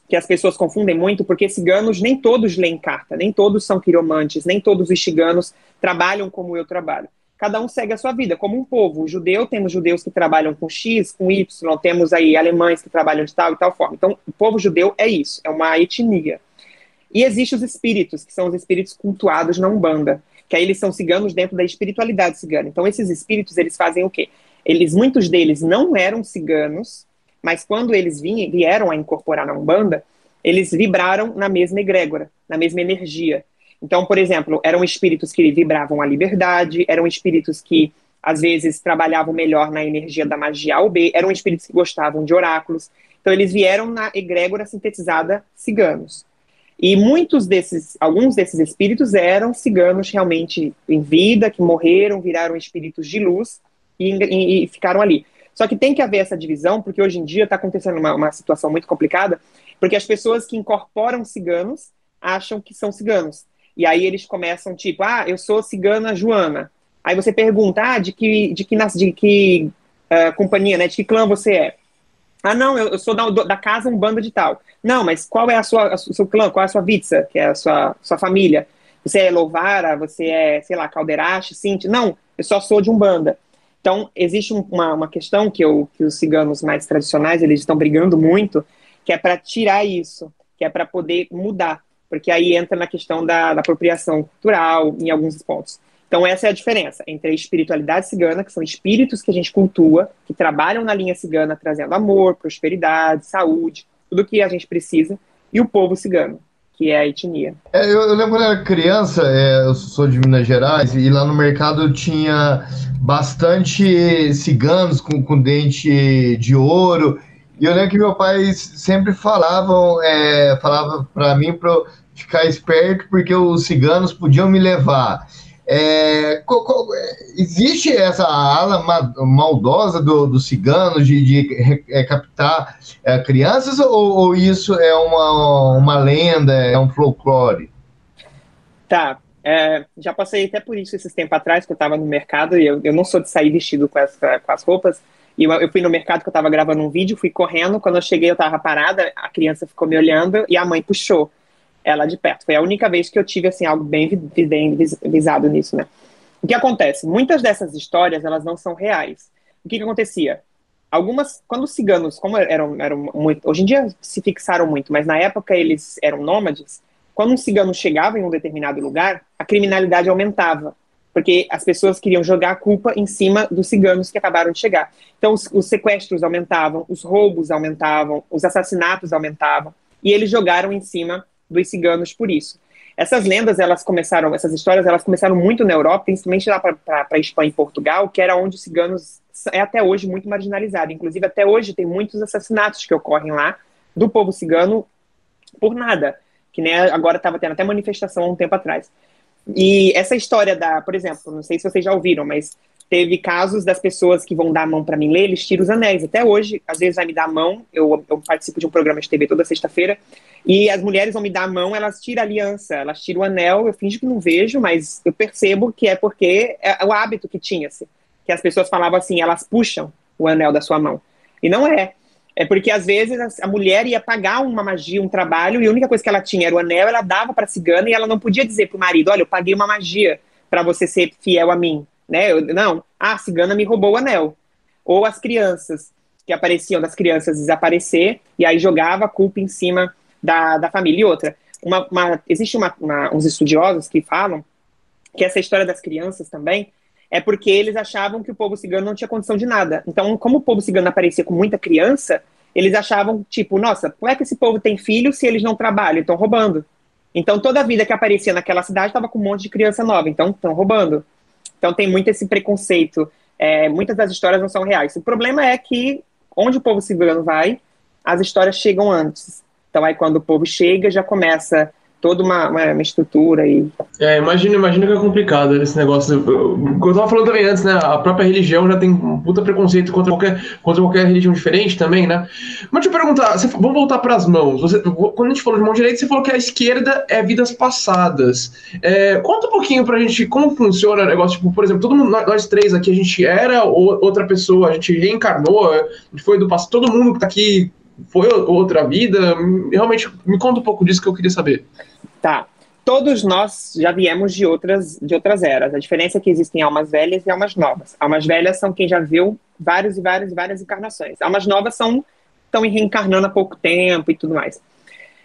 que as pessoas confundem muito, porque ciganos nem todos leem carta, nem todos são quiromantes, nem todos os ciganos trabalham como eu trabalho. Cada um segue a sua vida, como um povo. O judeu, temos judeus que trabalham com X, com Y, temos aí alemães que trabalham de tal e tal forma. Então, o povo judeu é isso, é uma etnia. E existem os espíritos, que são os espíritos cultuados na Umbanda, que aí eles são ciganos dentro da espiritualidade cigana. Então, esses espíritos, eles fazem o quê? Muitos deles não eram ciganos, mas quando eles vieram a incorporar na Umbanda, eles vibraram na mesma egrégora, na mesma energia. Então, por exemplo, eram espíritos que vibravam a liberdade, eram espíritos que, às vezes, trabalhavam melhor na energia da magia A ou B, eram espíritos que gostavam de oráculos. Então, eles vieram na egrégora sintetizada ciganos. E alguns desses espíritos eram ciganos realmente em vida, que morreram, viraram espíritos de luz e ficaram ali. Só que tem que haver essa divisão, porque hoje em dia está acontecendo uma situação muito complicada, porque as pessoas que incorporam ciganos acham que são ciganos. E aí eles começam tipo, eu sou cigana Joana. Aí você pergunta, de que companhia, né? De que clã você é? Não, eu sou da casa Umbanda de tal. Não, mas qual é o seu clã? Qual é a sua vitsa, que é a sua família? Você é Louvara? Você é, sei lá, Calderache, Cinti? Não, eu só sou de Umbanda. Então, existe uma questão que os ciganos mais tradicionais, eles estão brigando muito, que é para tirar isso, que é para poder mudar, porque aí entra na questão da apropriação cultural em alguns pontos. Então, essa é a diferença entre a espiritualidade cigana, que são espíritos que a gente cultua, que trabalham na linha cigana, trazendo amor, prosperidade, saúde, tudo que a gente precisa, e o povo cigano, que é a etnia. Eu lembro quando eu era criança, eu sou de Minas Gerais, e lá no mercado tinha bastante ciganos com dente de ouro, e eu lembro que meu pai sempre falava para mim para eu ficar esperto, porque os ciganos podiam me levar. Existe essa ala maldosa dos ciganos de captar crianças, ou isso é uma lenda, é um folclore? Tá, já passei até por isso esses tempos atrás, que eu estava no mercado, e eu não sou de sair vestido com as roupas, e eu fui no mercado que eu estava gravando um vídeo, fui correndo, quando eu cheguei eu estava parada, a criança ficou me olhando, e a mãe puxou ela de perto. Foi a única vez que eu tive, assim, algo bem visado nisso, né? O que acontece? Muitas dessas histórias, elas não são reais. O que acontecia? Quando os ciganos, como eram muito, hoje em dia se fixaram muito, mas na época eles eram nômades, quando um cigano chegava em um determinado lugar, a criminalidade aumentava, porque as pessoas queriam jogar a culpa em cima dos ciganos que acabaram de chegar. Então os sequestros aumentavam, os roubos aumentavam, os assassinatos aumentavam. e eles jogaram em cima dos ciganos por isso. Essas lendas, essas histórias, elas começaram muito na Europa, principalmente lá para a Espanha e Portugal, que era onde os ciganos é até hoje muito marginalizado. Inclusive, até hoje tem muitos assassinatos que ocorrem lá do povo cigano por nada, que nem agora estava tendo até manifestação há um tempo atrás. E essa história por exemplo, não sei se vocês já ouviram, mas teve casos das pessoas que vão dar a mão para mim ler, eles tiram os anéis. Até hoje, às vezes vai me dar a mão, eu participo de um programa de TV toda sexta-feira, e as mulheres vão me dar a mão, elas tiram a aliança, elas tiram o anel, eu finjo que não vejo, mas eu percebo que é porque é o hábito que tinha-se, que as pessoas falavam assim, elas puxam o anel da sua mão. E não é. É porque, às vezes, a mulher ia pagar uma magia, um trabalho, e a única coisa que ela tinha era o anel, ela dava para a cigana, e ela não podia dizer para o marido, olha, eu paguei uma magia para você ser fiel a mim. Né? Não, a cigana me roubou o anel. Ou as crianças, que apareciam das crianças desaparecer, e aí jogava a culpa em cima da família. E outra, existe uns estudiosos que falam que essa história das crianças também é porque eles achavam que o povo cigano não tinha condição de nada. Então, como o povo cigano aparecia com muita criança, eles achavam, tipo, nossa, como é que esse povo tem filhos se eles não trabalham? Estão roubando. Então, toda a vida que aparecia naquela cidade estava com um monte de criança nova. Então, estão roubando. Então, tem muito esse preconceito. Muitas das histórias não são reais. O problema é que, onde o povo cigano vai, as histórias chegam antes. Então, aí, quando o povo chega, já começa toda uma estrutura e... Imagina que é complicado esse negócio. Como eu tava falando também antes, né? A própria religião já tem um puta preconceito contra qualquer religião diferente também, né? Mas deixa eu perguntar, vamos voltar para as mãos. Quando a gente falou de mão direita, você falou que a esquerda é vidas passadas. Conta um pouquinho pra gente como funciona o negócio. Tipo, por exemplo, todo mundo, nós três aqui, a gente era outra pessoa, a gente reencarnou, a gente foi do passado, todo mundo que tá aqui foi outra vida. Realmente, me conta um pouco disso que eu queria saber. Tá. Todos nós já viemos de outras eras. A diferença é que existem almas velhas e almas novas. Almas velhas são quem já viu várias encarnações. Almas novas estão reencarnando há pouco tempo e tudo mais.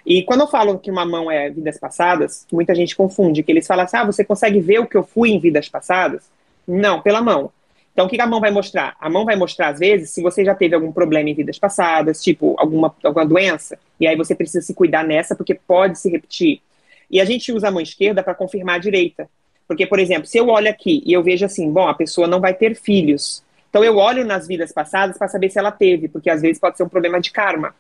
E quando eu falo que uma mão é vidas passadas, muita gente confunde, que eles falam assim, você consegue ver o que eu fui em vidas passadas? Não, pela mão. Então, o que a mão vai mostrar? A mão vai mostrar, às vezes, se você já teve algum problema em vidas passadas, tipo alguma doença, e aí você precisa se cuidar nessa, porque pode se repetir. E a gente usa a mão esquerda para confirmar a direita. Porque, por exemplo, se eu olho aqui e eu vejo assim, bom, a pessoa não vai ter filhos. Então, eu olho nas vidas passadas para saber se ela teve, porque às vezes pode ser um problema de karma.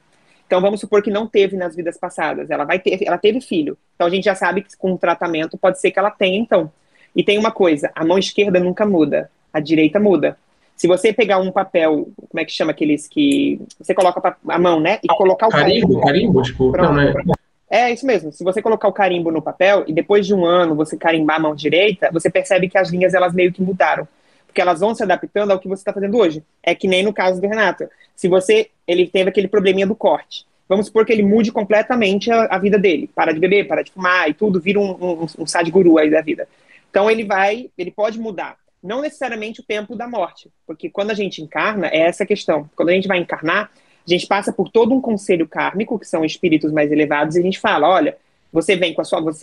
Então, vamos supor que não teve nas vidas passadas. Ela teve filho. Então, a gente já sabe que com o tratamento pode ser que ela tenha, então. E tem uma coisa, a mão esquerda nunca muda. A direita muda. Se você pegar um papel, como é que chama aqueles que... Você coloca a mão, né? E colocar o carimbo, tipo... Pronto, não, né? É isso mesmo. Se você colocar o carimbo no papel e depois de um ano você carimbar a mão direita, você percebe que as linhas elas meio que mudaram. Porque elas vão se adaptando ao que você está fazendo hoje. É que nem no caso do Renato. Se ele teve aquele probleminha do corte. Vamos supor que ele mude completamente a vida dele. Para de beber, para de fumar e tudo, vira um sadguru aí da vida. Então ele pode mudar. Não necessariamente o tempo da morte, porque quando a gente encarna, é essa a questão. Quando a gente vai encarnar, a gente passa por todo um conselho kármico, que são espíritos mais elevados, e a gente fala, olha, você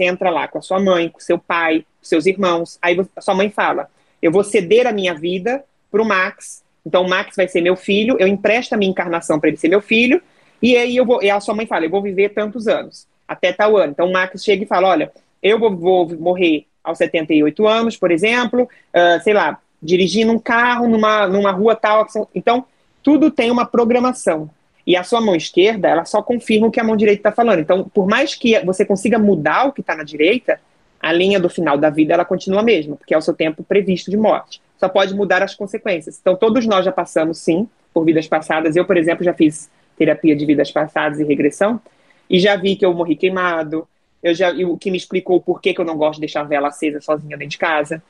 entra lá com a sua mãe, com seu pai, com seus irmãos, aí a sua mãe fala, eu vou ceder a minha vida para o Max, então o Max vai ser meu filho, eu empresto a minha encarnação para ele ser meu filho, e aí e a sua mãe fala, eu vou viver tantos anos, até tal ano. Então o Max chega e fala, olha, eu vou morrer aos 78 anos, por exemplo, sei lá, dirigindo um carro numa rua tal. Então, tudo tem uma programação. E a sua mão esquerda, ela só confirma o que a mão direita está falando. Então, por mais que você consiga mudar o que está na direita, a linha do final da vida, ela continua a mesma, porque é o seu tempo previsto de morte. Só pode mudar as consequências. Então, todos nós já passamos, sim, por vidas passadas. Eu, por exemplo, já fiz terapia de vidas passadas e regressão, e já vi que eu morri queimado, o que me explicou o porquê que eu não gosto de deixar a vela acesa sozinha dentro de casa.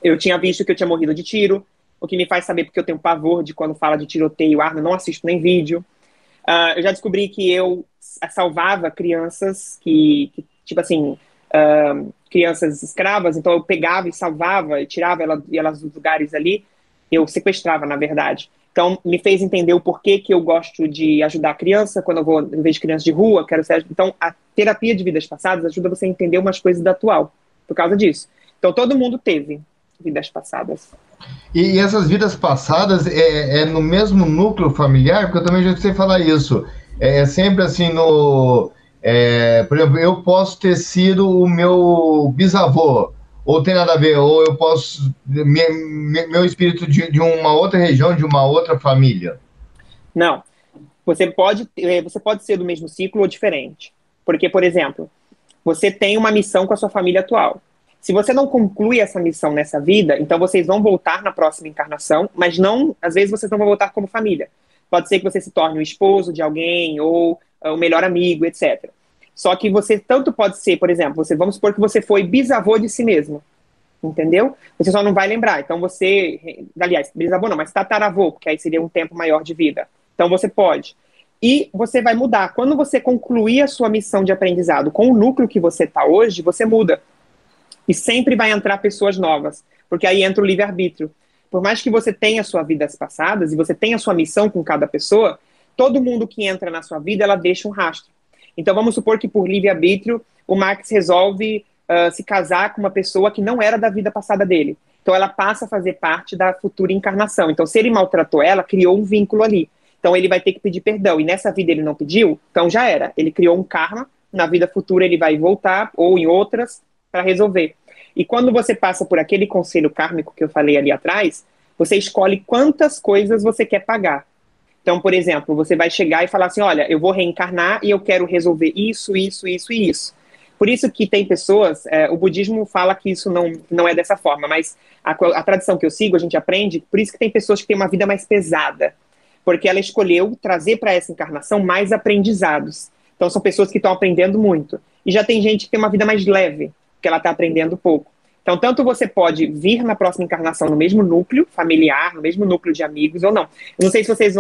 Eu tinha visto que eu tinha morrido de tiro, o que me faz saber porque eu tenho pavor de quando fala de tiroteio, arma, não assisto nem vídeo. Eu já descobri que eu salvava crianças tipo assim, crianças escravas, então eu pegava e salvava, e tirava elas dos lugares ali, eu sequestrava, na verdade. Então, me fez entender o porquê que eu gosto de ajudar a criança, quando eu vejo criança de rua, quero ser... Então, a terapia de vidas passadas ajuda você a entender umas coisas da atual, por causa disso. Então, todo mundo teve vidas passadas. E essas vidas passadas é no mesmo núcleo familiar? Porque eu também já sei falar isso. É sempre assim no... por exemplo, eu posso ter sido o meu bisavô, ou tem nada a ver, ou eu posso... meu espírito de uma outra região, de uma outra família. Não. Você pode ser do mesmo ciclo ou diferente. Porque, por exemplo, você tem uma missão com a sua família atual. Se você não conclui essa missão nessa vida, então vocês vão voltar na próxima encarnação, mas não, às vezes vocês não vão voltar como família. Pode ser que você se torne o esposo de alguém ou o melhor amigo, etc. Só que você tanto pode ser, por exemplo, vamos supor que você foi bisavô de si mesmo, entendeu? Você só não vai lembrar. Então aliás, bisavô não, mas tataravô, porque aí seria um tempo maior de vida. Então você pode. E você vai mudar. Quando você concluir a sua missão de aprendizado com o núcleo que você está hoje, você muda. E sempre vai entrar pessoas novas, porque aí entra o livre-arbítrio. Por mais que você tenha suas vidas passadas e você tenha sua missão com cada pessoa, todo mundo que entra na sua vida, ela deixa um rastro. Então vamos supor que por livre-arbítrio o Max resolve se casar com uma pessoa que não era da vida passada dele. Então ela passa a fazer parte da futura encarnação. Então se ele maltratou ela, criou um vínculo ali. Então ele vai ter que pedir perdão. E nessa vida ele não pediu, então já era. Ele criou um karma, na vida futura ele vai voltar, ou em outras, para resolver. E quando você passa por aquele conselho kármico que eu falei ali atrás, você escolhe quantas coisas você quer pagar. Então, por exemplo, você vai chegar e falar assim, olha, eu vou reencarnar e eu quero resolver isso, isso, isso e isso. Por isso que tem pessoas, o budismo fala que isso não é dessa forma, mas a tradição que eu sigo, a gente aprende, por isso que tem pessoas que têm uma vida mais pesada, porque ela escolheu trazer para essa encarnação mais aprendizados. Então são pessoas que estão aprendendo muito. E já tem gente que tem uma vida mais leve, porque ela está aprendendo pouco. Então, tanto você pode vir na próxima encarnação no mesmo núcleo familiar, no mesmo núcleo de amigos, ou não. Eu não sei se vocês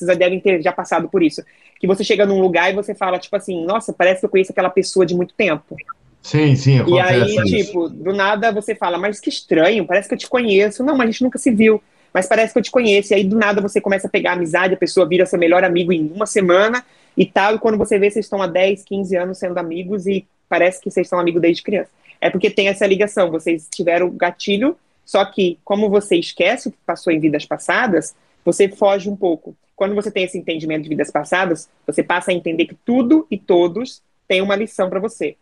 já devem ter já passado por isso, que você chega num lugar e você fala, tipo assim, nossa, parece que eu conheço aquela pessoa de muito tempo. Sim, acontece. E aí, tipo, do nada você fala, mas que estranho, parece que eu te conheço. Não, mas a gente nunca se viu, mas parece que eu te conheço. E aí, do nada, você começa a pegar amizade, a pessoa vira seu melhor amigo em uma semana e tal, e quando você vê, vocês estão há 10, 15 anos sendo amigos e parece que vocês são amigos desde criança. É porque tem essa ligação, vocês tiveram gatilho, só que como você esquece o que passou em vidas passadas, você foge um pouco. Quando você tem esse entendimento de vidas passadas, você passa a entender que tudo e todos têm uma lição para você.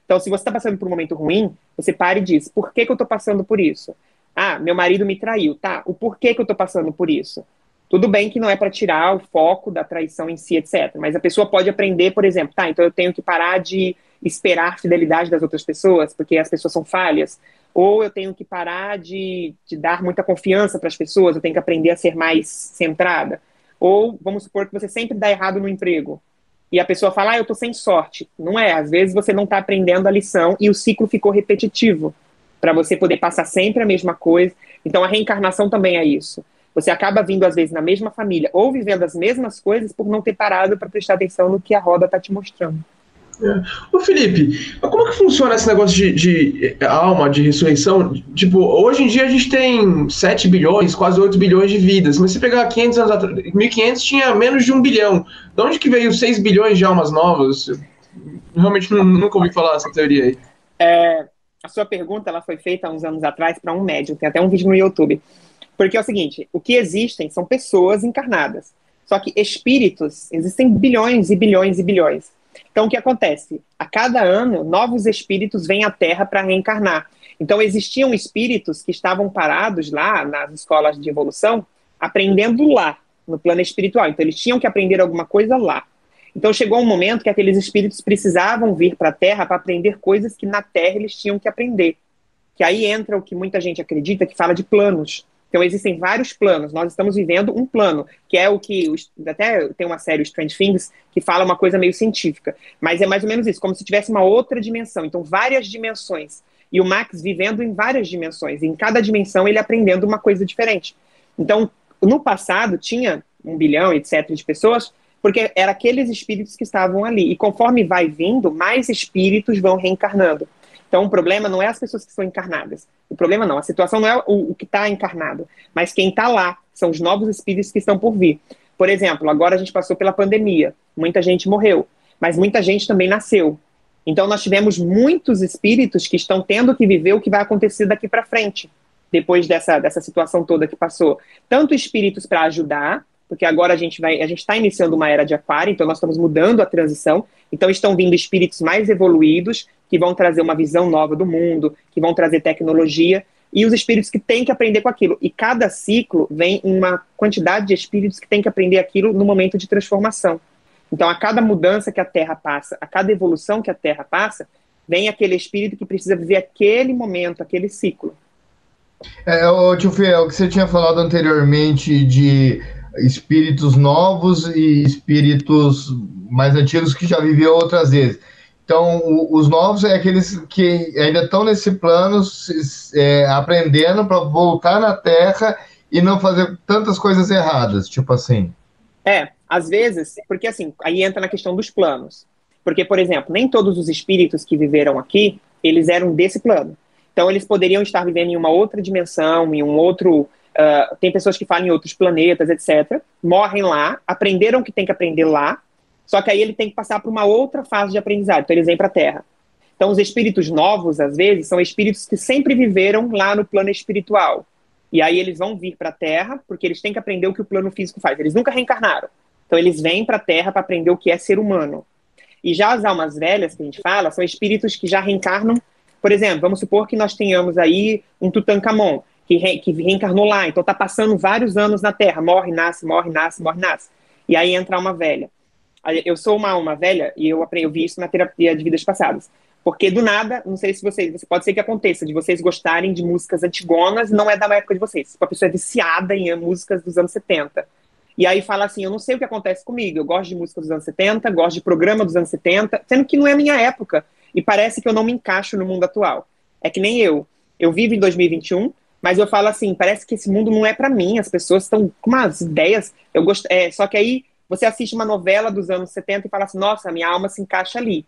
Então, se você está passando por um momento ruim, você para e diz, por que eu estou passando por isso? Ah, meu marido me traiu, tá? O porquê que eu estou passando por isso? Tudo bem que não é para tirar o foco da traição em si, etc. Mas a pessoa pode aprender, por exemplo, tá, então eu tenho que parar de esperar fidelidade das outras pessoas, porque as pessoas são falhas. Ou eu tenho que parar de dar muita confiança para as pessoas, eu tenho que aprender a ser mais centrada. Ou vamos supor que você sempre dá errado no emprego. E a pessoa fala, eu tô sem sorte. Não é, às vezes você não tá aprendendo a lição e o ciclo ficou repetitivo, para você poder passar sempre a mesma coisa. Então a reencarnação também é isso. Você acaba vindo, às vezes, na mesma família ou vivendo as mesmas coisas por não ter parado para prestar atenção no que a roda tá te mostrando. Ô Felipe, como é que funciona esse negócio de alma, de ressurreição? Tipo, hoje em dia a gente tem 7 bilhões, quase 8 bilhões de vidas, mas se pegar 500 anos atrás, 1500 tinha menos de 1 bilhão. De onde que veio 6 bilhões de almas novas? Eu realmente nunca ouvi falar dessa teoria aí. A sua pergunta ela foi feita há uns anos atrás para um médium, tem até um vídeo no YouTube. Porque é o seguinte, o que existem são pessoas encarnadas. Só que espíritos, existem bilhões e bilhões e bilhões. Então, o que acontece? A cada ano, novos espíritos vêm à Terra para reencarnar. Então, existiam espíritos que estavam parados lá nas escolas de evolução, aprendendo lá, no plano espiritual. Então, eles tinham que aprender alguma coisa lá. Então, chegou um momento que aqueles espíritos precisavam vir para a Terra para aprender coisas que na Terra eles tinham que aprender. Que aí entra o que muita gente acredita, que fala de planos. Então, existem vários planos. Nós estamos vivendo um plano, que é o que... Até tem uma série, Strange Things, que fala uma coisa meio científica. Mas é mais ou menos isso, como se tivesse uma outra dimensão. Então, várias dimensões. E o Max vivendo em várias dimensões. E em cada dimensão, ele aprendendo uma coisa diferente. Então, no passado, tinha 1 bilhão, etc., de pessoas, porque eram aqueles espíritos que estavam ali. E conforme vai vindo, mais espíritos vão reencarnando. Então, o problema não é as pessoas que são encarnadas. O problema não, a situação não é o que está encarnado, mas quem está lá, são os novos espíritos que estão por vir. Por exemplo, agora a gente passou pela pandemia, muita gente morreu, mas muita gente também nasceu. Então, nós tivemos muitos espíritos que estão tendo que viver o que vai acontecer daqui para frente, depois dessa situação toda que passou. Tanto espíritos para ajudar, porque agora a gente está iniciando uma era de aquário, então nós estamos mudando a transição, então estão vindo espíritos mais evoluídos, que vão trazer uma visão nova do mundo, que vão trazer tecnologia, e os espíritos que têm que aprender com aquilo. E cada ciclo vem uma quantidade de espíritos que têm que aprender aquilo no momento de transformação. Então, a cada mudança que a Terra passa, a cada evolução que a Terra passa, vem aquele espírito que precisa viver aquele momento, aquele ciclo. Ô, tio Fê, o que você tinha falado anteriormente de espíritos novos e espíritos mais antigos que já viveu outras vezes. Então, os novos é aqueles que ainda estão nesse plano, aprendendo para voltar na Terra e não fazer tantas coisas erradas, tipo assim. Às vezes, porque assim, aí entra na questão dos planos. Porque, por exemplo, nem todos os espíritos que viveram aqui, eles eram desse plano. Então, eles poderiam estar vivendo em uma outra dimensão, em um outro... tem pessoas que falam em outros planetas, etc. Morrem lá, aprenderam o que tem que aprender lá, só que aí ele tem que passar por uma outra fase de aprendizado. Então, eles vêm para a Terra. Então, os espíritos novos, às vezes, são espíritos que sempre viveram lá no plano espiritual. E aí eles vão vir para a Terra, porque eles têm que aprender o que o plano físico faz. Eles nunca reencarnaram. Então, eles vêm para a Terra para aprender o que é ser humano. E já as almas velhas, que a gente fala, são espíritos que já reencarnam. Por exemplo, vamos supor que nós tenhamos aí um Tutankhamon, que reencarnou lá, então está passando vários anos na Terra, morre, nasce, morre, nasce, morre, nasce. E aí entra uma velha. Eu sou uma alma velha e eu vi isso na terapia de vidas passadas. Porque do nada, não sei se pode ser que aconteça, de vocês gostarem de músicas antigonas, não é da época de vocês. A pessoa é viciada em músicas dos anos 70. E aí fala assim, eu não sei o que acontece comigo, eu gosto de música dos anos 70, gosto de programa dos anos 70, sendo que não é a minha época. E parece que eu não me encaixo no mundo atual. É que nem eu. Eu vivo em 2021, mas eu falo assim, parece que esse mundo não é pra mim, as pessoas estão com umas ideias, só que aí você assiste uma novela dos anos 70 e fala assim, nossa, minha alma se encaixa ali.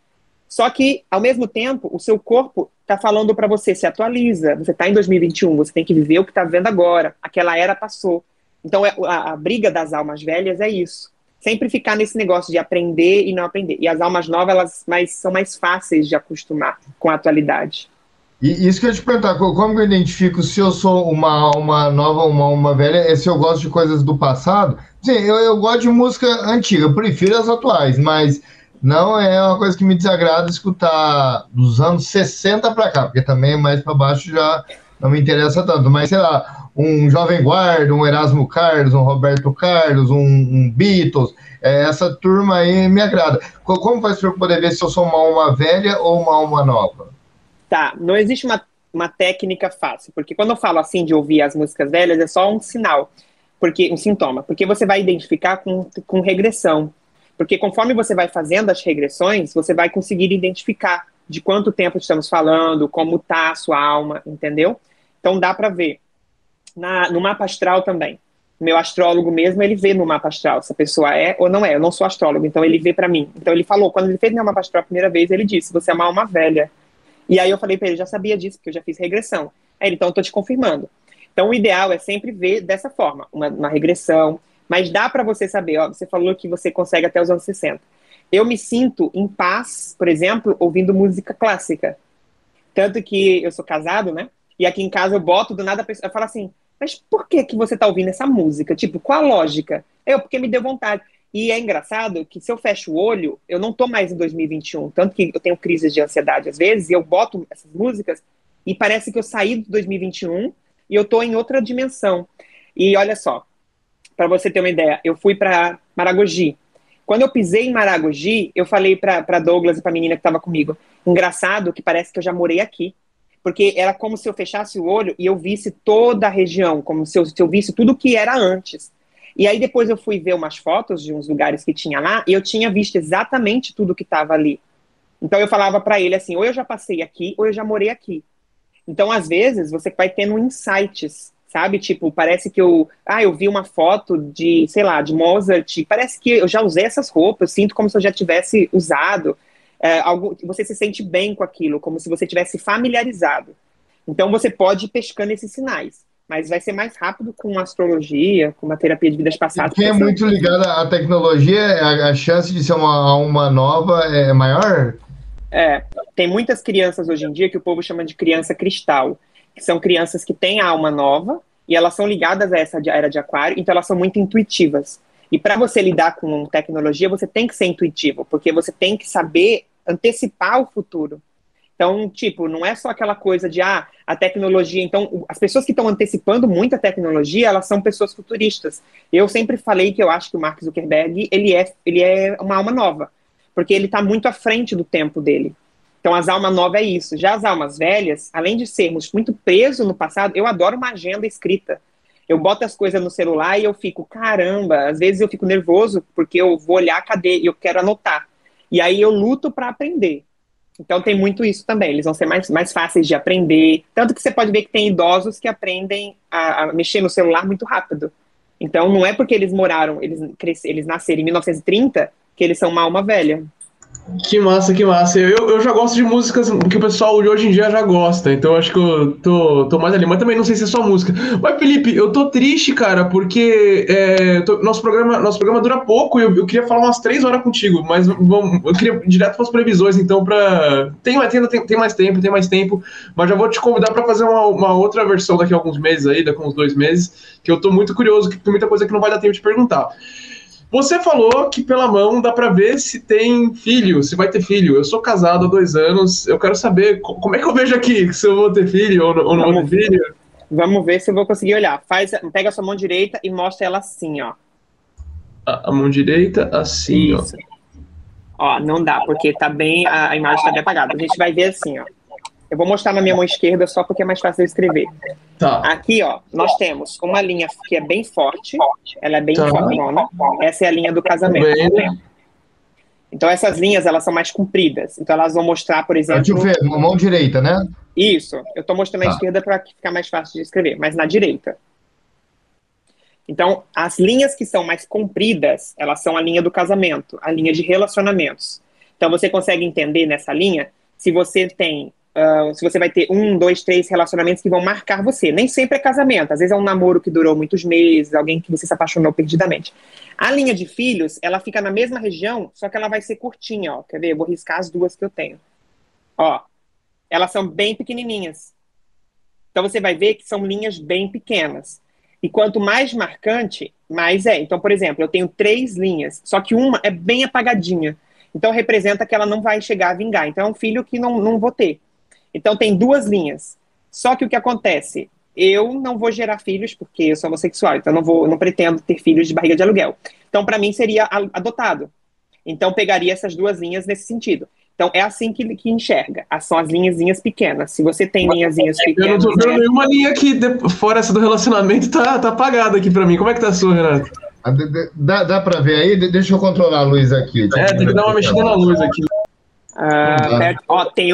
Só que, ao mesmo tempo, o seu corpo está falando para você, se atualiza, você está em 2021, você tem que viver o que está vivendo agora, aquela era passou. Então, a briga das almas velhas é isso. Sempre ficar nesse negócio de aprender e não aprender. E as almas novas, elas são mais fáceis de acostumar com a atualidade. E isso que eu ia te perguntar, como que eu identifico se eu sou uma alma nova ou uma alma velha, é se eu gosto de coisas do passado? Sim, eu gosto de música antiga, eu prefiro as atuais, mas não é uma coisa que me desagrada escutar dos anos 60 para cá, porque também mais para baixo já não me interessa tanto, mas sei lá, um Jovem Guarda, um Erasmo Carlos, um Roberto Carlos, um Beatles, essa turma aí me agrada. Como faz para eu poder ver se eu sou uma alma velha ou uma alma nova? Tá, não existe uma técnica fácil, porque quando eu falo assim de ouvir as músicas velhas, é só um sinal, um sintoma, porque você vai identificar com regressão. Porque conforme você vai fazendo as regressões, você vai conseguir identificar de quanto tempo estamos falando, como está a sua alma, entendeu? Então dá para ver. No mapa astral também. Meu astrólogo mesmo, ele vê no mapa astral se a pessoa é ou não é. Eu não sou astrólogo, então ele vê para mim. Então ele falou, quando ele fez meu mapa astral a primeira vez, ele disse, você é uma alma velha. E aí eu falei para ele, já sabia disso, porque eu já fiz regressão. Aí ele, então eu tô te confirmando. Então o ideal é sempre ver dessa forma, uma regressão. Mas dá para você saber, ó, você falou que você consegue até os anos 60. Eu me sinto em paz, por exemplo, ouvindo música clássica. Tanto que eu sou casado, né? E aqui em casa eu boto, do nada a pessoa fala assim, mas por que você tá ouvindo essa música? Tipo, qual a lógica? Porque me deu vontade. E é engraçado que se eu fecho o olho, eu não tô mais em 2021. Tanto que eu tenho crises de ansiedade às vezes, e eu boto essas músicas, e parece que eu saí de 2021 e eu tô em outra dimensão. E olha só, para você ter uma ideia, eu fui para Maragogi. Quando eu pisei em Maragogi, eu falei para Douglas e para a menina que estava comigo, engraçado que parece que eu já morei aqui. Porque era como se eu fechasse o olho e eu visse toda a região, como se eu visse tudo que era antes. E aí depois eu fui ver umas fotos de uns lugares que tinha lá, e eu tinha visto exatamente tudo que estava ali. Então eu falava para ele assim, ou eu já passei aqui, ou eu já morei aqui. Então, às vezes, você vai tendo insights, sabe? Tipo, parece que eu vi uma foto de, sei lá, de Mozart, parece que eu já usei essas roupas, eu sinto como se eu já tivesse usado. Você se sente bem com aquilo, como se você tivesse familiarizado. Então, você pode ir pescando esses sinais, mas vai ser mais rápido com astrologia, com uma terapia de vidas passadas. Quem é muito ligado à tecnologia, a chance de ser uma alma nova é maior? Tem muitas crianças hoje em dia que o povo chama de criança cristal, que são crianças que têm a alma nova e elas são ligadas a essa era de aquário, então elas são muito intuitivas. E para você lidar com tecnologia, você tem que ser intuitivo, porque você tem que saber antecipar o futuro. Então, tipo, não é só aquela coisa de, a tecnologia... Então, as pessoas que estão antecipando muito a tecnologia, elas são pessoas futuristas. Eu sempre falei que eu acho que o Mark Zuckerberg, ele é uma alma nova, porque ele está muito à frente do tempo dele. Então, as almas novas é isso. Já as almas velhas, além de sermos muito presos no passado, eu adoro uma agenda escrita. Eu boto as coisas no celular e eu fico, caramba, às vezes eu fico nervoso, porque eu vou olhar, cadê? E eu quero anotar. E aí eu luto para aprender. Então tem muito isso também, eles vão ser mais fáceis de aprender, tanto que você pode ver que tem idosos que aprendem a mexer no celular muito rápido. Então não é porque eles eles nasceram em 1930 que eles são uma alma velha. Que massa, que massa. Eu já gosto de músicas que o pessoal de hoje em dia já gosta, então acho que eu tô mais ali, mas também não sei se é só música. Mas, Felipe, eu tô triste, cara, porque nosso programa dura pouco e eu queria falar umas 3 horas contigo, mas eu queria ir direto para as previsões, então tem mais tempo, mas já vou te convidar para fazer uma outra versão daqui a alguns meses aí, daqui a uns 2 meses, que eu tô muito curioso, que tem muita coisa que não vai dar tempo de perguntar. Você falou que pela mão dá pra ver se tem filho, se vai ter filho. Eu sou casado há 2 anos, eu quero saber como é que eu vejo aqui se eu vou ter filho ou não vou ter filho. Vamos ver se eu vou conseguir olhar. Pega a sua mão direita e mostra ela assim, ó. A mão direita, assim, isso. Ó, não dá, porque tá bem, a imagem está bem apagada. A gente vai ver assim, ó. Eu vou mostrar na minha mão esquerda só porque é mais fácil de escrever. Tá. Aqui, ó, nós temos uma linha que é bem forte, ela é bem fortona. Essa é a linha do casamento. Então, essas linhas, elas são mais compridas. Então, elas vão mostrar, por exemplo... Deixa eu ver, mão direita, né? Isso. Eu estou mostrando a esquerda para ficar mais fácil de escrever, mas na direita. Então, as linhas que são mais compridas, elas são a linha do casamento, a linha de relacionamentos. Então, você consegue entender nessa linha se você tem... se você vai ter 1, 2, 3 relacionamentos que vão marcar você. Nem sempre é casamento. Às vezes é um namoro que durou muitos meses, alguém que você se apaixonou perdidamente. A linha de filhos, ela fica na mesma região, só que ela vai ser curtinha, ó. Quer ver? Eu vou riscar as duas que eu tenho. Ó, elas são bem pequenininhas. Então você vai ver que são linhas bem pequenas. E quanto mais marcante, mais é. Então, por exemplo, eu tenho 3 linhas, só que uma é bem apagadinha. Então representa que ela não vai chegar a vingar. Então é um filho que não vou ter. Então tem 2 linhas. Só que o que acontece? Eu não vou gerar filhos porque eu sou homossexual, então não pretendo ter filhos de barriga de aluguel. Então para mim seria adotado. Então pegaria essas 2 linhas nesse sentido. Então é assim que enxerga. São as linhazinhas pequenas. Se você tem linhazinhas pequenas... Eu não tô vendo nenhuma linha aqui, fora essa do relacionamento, tá apagada aqui pra mim. Como é que tá a sua, Renato? Dá pra ver aí? Deixa eu controlar a luz aqui. Tem que dar uma mexida na luz aqui. Ó, tem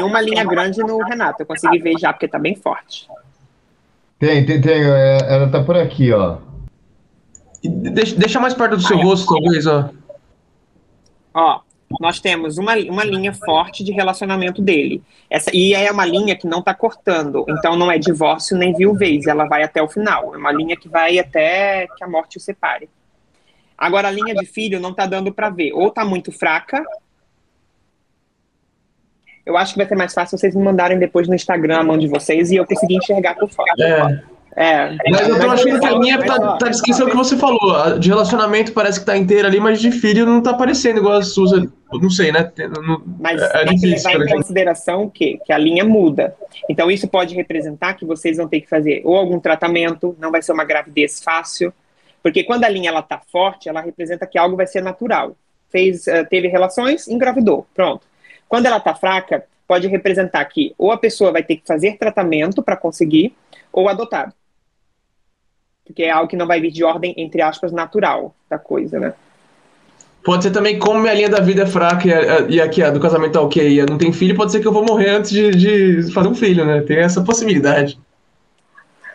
uma linha grande no Renato. Eu consegui ver já, porque tá bem forte. Tem. Ela tá por aqui, ó. Deixa mais perto do seu rosto, talvez, ó. Ó, nós temos uma linha forte de relacionamento dele. E é uma linha que não tá cortando. Então não é divórcio nem viuvez. Ela vai até o final. É uma linha que vai até que a morte o separe. Agora, a linha de filho não tá dando pra ver. Ou tá muito fraca... Eu acho que vai ser mais fácil vocês me mandarem depois no Instagram a mão de vocês e eu conseguir enxergar por fora. Mas eu tô achando que a linha tá a descrição que você falou. A de relacionamento parece que tá inteira ali, mas de filho não tá aparecendo igual a Suza. Não sei, né? Mas tem que levar em consideração que a linha muda. Então isso pode representar que vocês vão ter que fazer ou algum tratamento, não vai ser uma gravidez fácil, porque quando a linha ela tá forte, ela representa que algo vai ser natural. Teve relações, engravidou, pronto. Quando ela está fraca, pode representar que ou a pessoa vai ter que fazer tratamento para conseguir, ou adotado. Porque é algo que não vai vir de ordem, entre aspas, natural da coisa, né? Pode ser também como minha linha da vida é fraca e aqui a do casamento tá ok, e não tem filho, pode ser que eu vou morrer antes de fazer um filho, né? Tem essa possibilidade.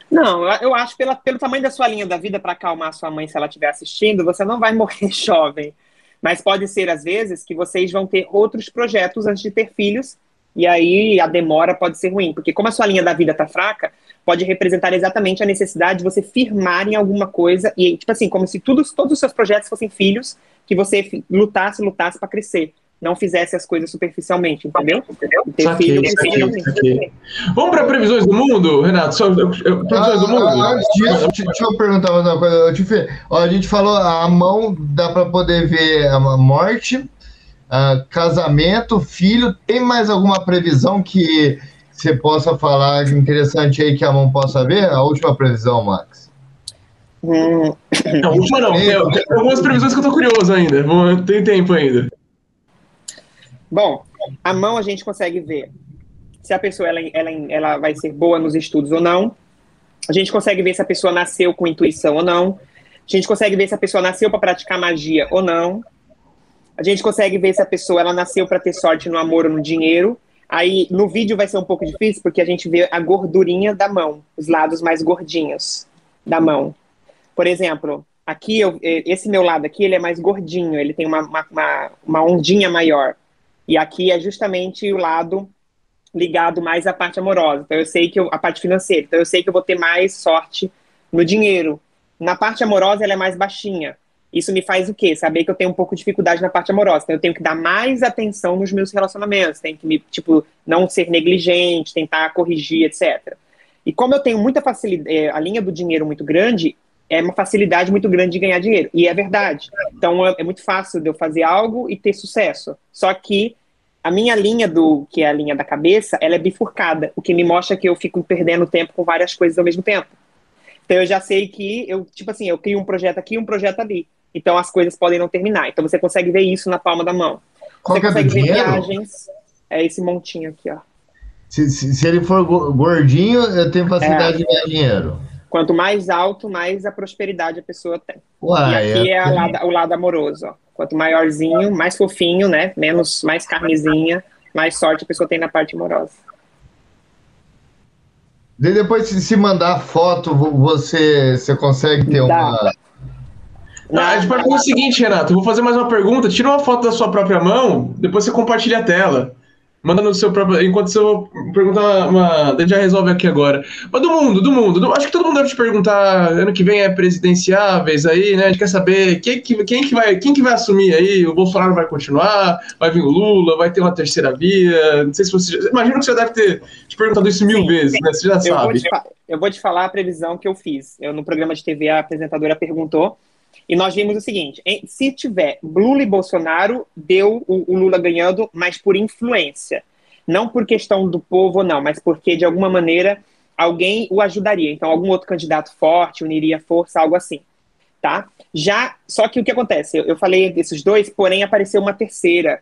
Não, eu acho que pelo tamanho da sua linha da vida, para acalmar sua mãe se ela estiver assistindo, você não vai morrer jovem. Mas pode ser, às vezes, que vocês vão ter outros projetos antes de ter filhos, e aí a demora pode ser ruim. Porque como a sua linha da vida tá fraca, pode representar exatamente a necessidade de você firmar em alguma coisa, e tipo assim, como se todos os seus projetos fossem filhos, que você lutasse para crescer. não fizesse as coisas superficialmente, entendeu? Vamos para previsões do mundo, Renato? Previsões do mundo? Antes disso, deixa eu perguntar uma coisa. A gente falou, a mão dá para poder ver a morte, casamento, filho. Tem mais alguma previsão que você possa falar interessante aí que a mão possa ver? A última previsão, Max. A última não. Tem algumas previsões que eu tô curioso ainda. Tem tempo ainda. Bom, a mão a gente consegue ver se a pessoa ela vai ser boa nos estudos ou não. A gente consegue ver se a pessoa nasceu com intuição ou não. A gente consegue ver se a pessoa nasceu para praticar magia ou não. A gente consegue ver se a pessoa ela nasceu para ter sorte no amor ou no dinheiro. Aí no vídeo vai ser um pouco difícil porque a gente vê a gordurinha da mão, os lados mais gordinhos da mão. Por exemplo, aqui esse meu lado aqui ele é mais gordinho, ele tem uma ondinha maior. E aqui é justamente o lado ligado mais à parte amorosa. Então eu sei que a parte financeira. Então eu sei que eu vou ter mais sorte no dinheiro. Na parte amorosa ela é mais baixinha. Isso me faz o quê? Saber que eu tenho um pouco de dificuldade na parte amorosa. Então eu tenho que dar mais atenção nos meus relacionamentos. Tenho que não ser negligente, tentar corrigir, etc. E como eu tenho muita facilidade, a linha do dinheiro muito grande, é uma facilidade muito grande de ganhar dinheiro. E é verdade. Então é muito fácil de eu fazer algo e ter sucesso. Só que a minha linha que é a linha da cabeça, ela é bifurcada, o que me mostra que eu fico perdendo tempo com várias coisas ao mesmo tempo. Então eu já sei que eu crio um projeto aqui e um projeto ali. Então as coisas podem não terminar. Então você consegue ver isso na palma da mão. Qual você consegue ver viagens. É esse montinho aqui, ó. Se ele for gordinho, eu tenho facilidade de ganhar dinheiro. Quanto mais alto, mais a prosperidade a pessoa tem. Uai, e aqui o lado amoroso, ó. Quanto maiorzinho, mais fofinho, né? Mais carnezinha, mais sorte a pessoa tem na parte amorosa. E depois, se mandar foto, você consegue ter uma... A gente pode fazer o seguinte, Renato. Eu vou fazer mais uma pergunta. Tira uma foto da sua própria mão, depois você compartilha a tela. Manda no seu próprio... Enquanto você pergunta A gente já resolve aqui agora. Mas do mundo. Acho que todo mundo deve te perguntar. Ano que vem é presidenciáveis aí, né? A gente quer saber quem que vai assumir aí. O Bolsonaro vai continuar? Vai vir o Lula? Vai ter uma terceira via? Não sei se você... Imagino que você deve ter te perguntado isso mil vezes, né? Você já sabe. Eu vou te falar a previsão que eu fiz. No programa de TV, a apresentadora perguntou. E nós vimos o seguinte, se tiver Lula e Bolsonaro, deu o Lula ganhando, mas por influência. Não por questão do povo ou não, mas porque, de alguma maneira, alguém o ajudaria. Então, algum outro candidato forte uniria força, algo assim. Tá? Só que o que acontece? Eu falei desses dois, porém apareceu uma terceira.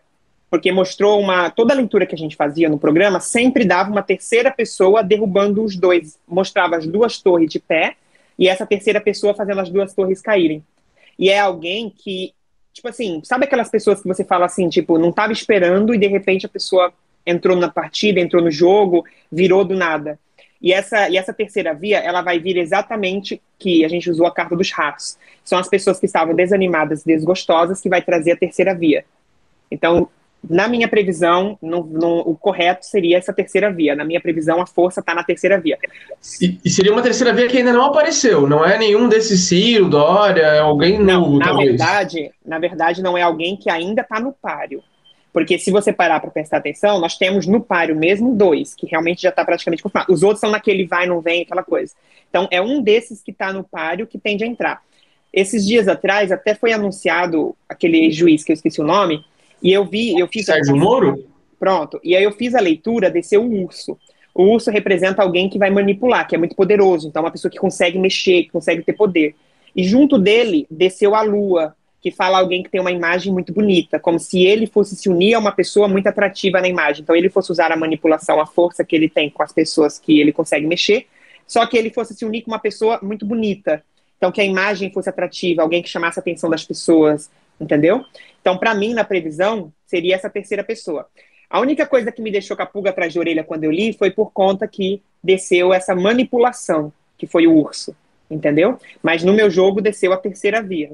Porque mostrou toda a leitura que a gente fazia no programa, sempre dava uma terceira pessoa derrubando os dois. Mostrava as duas torres de pé, e essa terceira pessoa fazendo as duas torres caírem. E é alguém que, tipo assim, sabe aquelas pessoas que você fala assim, tipo, não estava esperando e de repente a pessoa entrou na partida, entrou no jogo, virou do nada. E essa terceira via, ela vai vir exatamente que a gente usou a carta dos ratos. São as pessoas que estavam desanimadas, desgostosas, que vai trazer a terceira via. Então, na minha previsão, o correto seria essa terceira via. Na minha previsão, a força está na terceira via. E seria uma terceira via que ainda não apareceu. Não é nenhum desses Ciro, Dória, é alguém novo, talvez. Na verdade, não é alguém que ainda está no páreo. Porque se você parar para prestar atenção, nós temos no páreo mesmo 2, que realmente já está praticamente confirmado. Os outros são naquele vai, não vem, aquela coisa. Então, é um desses que está no páreo que tende a entrar. Esses dias atrás, até foi anunciado aquele juiz, que eu esqueci o nome, e eu fiz... Sérgio Moro? Pronto. E aí eu fiz a leitura, desceu o urso. O urso representa alguém que vai manipular, que é muito poderoso. Então, uma pessoa que consegue mexer, que consegue ter poder. E junto dele, desceu a lua, que fala alguém que tem uma imagem muito bonita, como se ele fosse se unir a uma pessoa muito atrativa na imagem. Então, ele fosse usar a manipulação, a força que ele tem com as pessoas que ele consegue mexer, só que ele fosse se unir com uma pessoa muito bonita. Então, que a imagem fosse atrativa, alguém que chamasse a atenção das pessoas, entendeu? Então, para mim, na previsão, seria essa terceira pessoa. A única coisa que me deixou com a pulga atrás de orelha quando eu li foi por conta que desceu essa manipulação, que foi o urso, entendeu? Mas no meu jogo desceu a terceira via,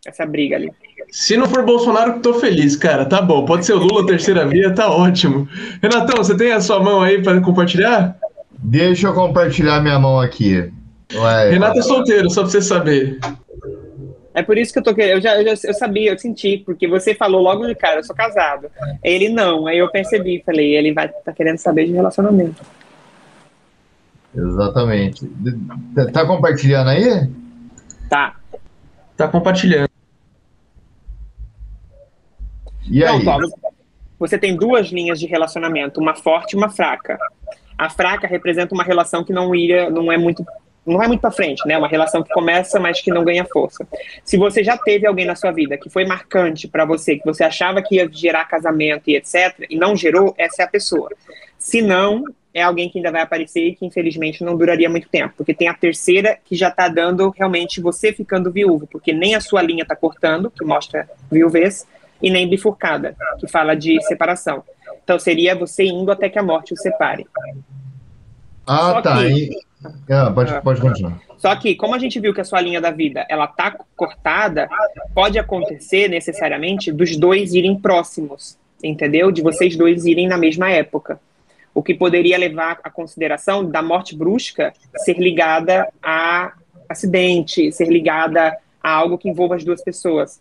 essa briga ali. Se não for Bolsonaro, tô feliz, cara. Tá bom, pode ser o Lula, terceira via, tá ótimo. Renatão, você tem a sua mão aí para compartilhar? Deixa eu compartilhar minha mão aqui. Renato é solteiro, só pra você saber. É por isso que eu tô querendo. Eu sabia, eu senti, porque você falou logo de cara, eu sou casado. Ele não, aí eu percebi, falei, ele vai tá querendo saber de relacionamento. Exatamente. Tá compartilhando aí? Tá. Tá compartilhando. E aí? Pronto, ó, você tem duas linhas de relacionamento, uma forte e uma fraca. A fraca representa uma relação que não é muito para frente, né? Uma relação que começa, mas que não ganha força. Se você já teve alguém na sua vida que foi marcante para você, que você achava que ia gerar casamento e etc, e não gerou, essa é a pessoa. Se não, é alguém que ainda vai aparecer e que infelizmente não duraria muito tempo, porque tem a terceira que já está dando realmente você ficando viúvo, porque nem a sua linha está cortando, que mostra viuvez, e nem bifurcada, que fala de separação. Então seria você indo até que a morte o separe. Ah, Só tá. que- Pode continuar. Só que, como a gente viu que a sua linha da vida ela tá cortada, pode acontecer necessariamente dos dois irem próximos, entendeu? De vocês dois irem na mesma época. O que poderia levar à consideração da morte brusca ser ligada a acidente, ser ligada a algo que envolva as duas pessoas.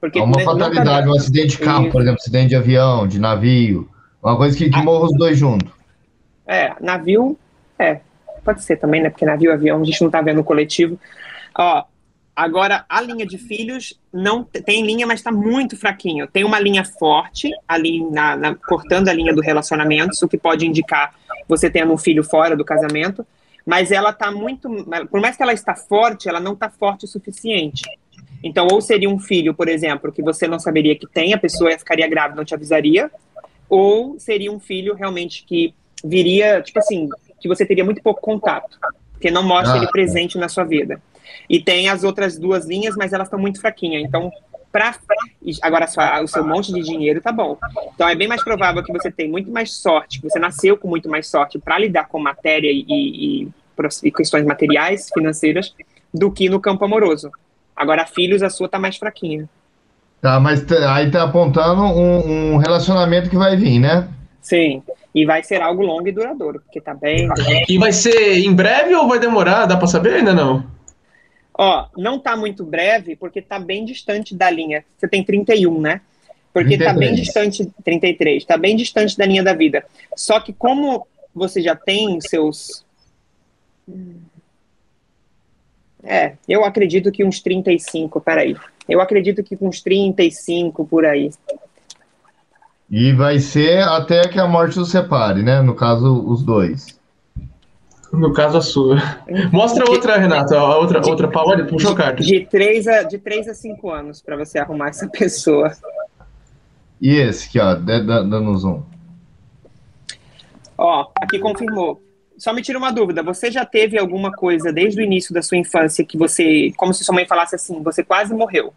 Porque Uma não tá- fatalidade, um acidente de carro, por exemplo, acidente de avião, de navio, uma coisa que morra os dois juntos. Navio, pode ser também, né? Porque navio, avião, a gente não tá vendo o coletivo. Ó, agora, a linha de filhos não tem linha, mas tá muito fraquinho. Tem uma linha forte ali cortando a linha do relacionamento, o que pode indicar você tendo um filho fora do casamento, mas ela tá muito, por mais que ela está forte, ela não tá forte o suficiente. Então, ou seria um filho, por exemplo, que você não saberia que tem, a pessoa ficaria grávida, não te avisaria, ou seria um filho realmente que viria, tipo assim, que você teria muito pouco contato, porque não mostra ele presente na sua vida. E tem as outras duas linhas, mas elas estão muito fraquinhas. Então, agora o seu monte de dinheiro tá bom. Então, é bem mais provável que você tenha muito mais sorte, que você nasceu com muito mais sorte para lidar com matéria e questões materiais, financeiras, do que no campo amoroso. Agora, filhos, a sua tá mais fraquinha. Tá, mas aí tá apontando um relacionamento que vai vir, né? Sim, e vai ser algo longo e duradouro, porque tá bem... E vai ser em breve ou vai demorar? Dá pra saber ainda não? Ó, não tá muito breve, porque tá bem distante da linha. Você tem 31, né? Porque 33. tá bem distante... 33, tá bem distante da linha da vida. Só que como você já tem seus... eu acredito que uns 35, peraí. Eu acredito que com uns 35 por aí. E vai ser até que a morte os separe, né? No caso, os dois. No caso, a sua. Mostra outra, Renato. A outra Paola, puxou a carta. De 3 a 5 anos para você arrumar essa pessoa. E esse aqui, ó, dando zoom. Ó, aqui confirmou. Só me tira uma dúvida, você já teve alguma coisa desde o início da sua infância que você, como se sua mãe falasse assim, você quase morreu?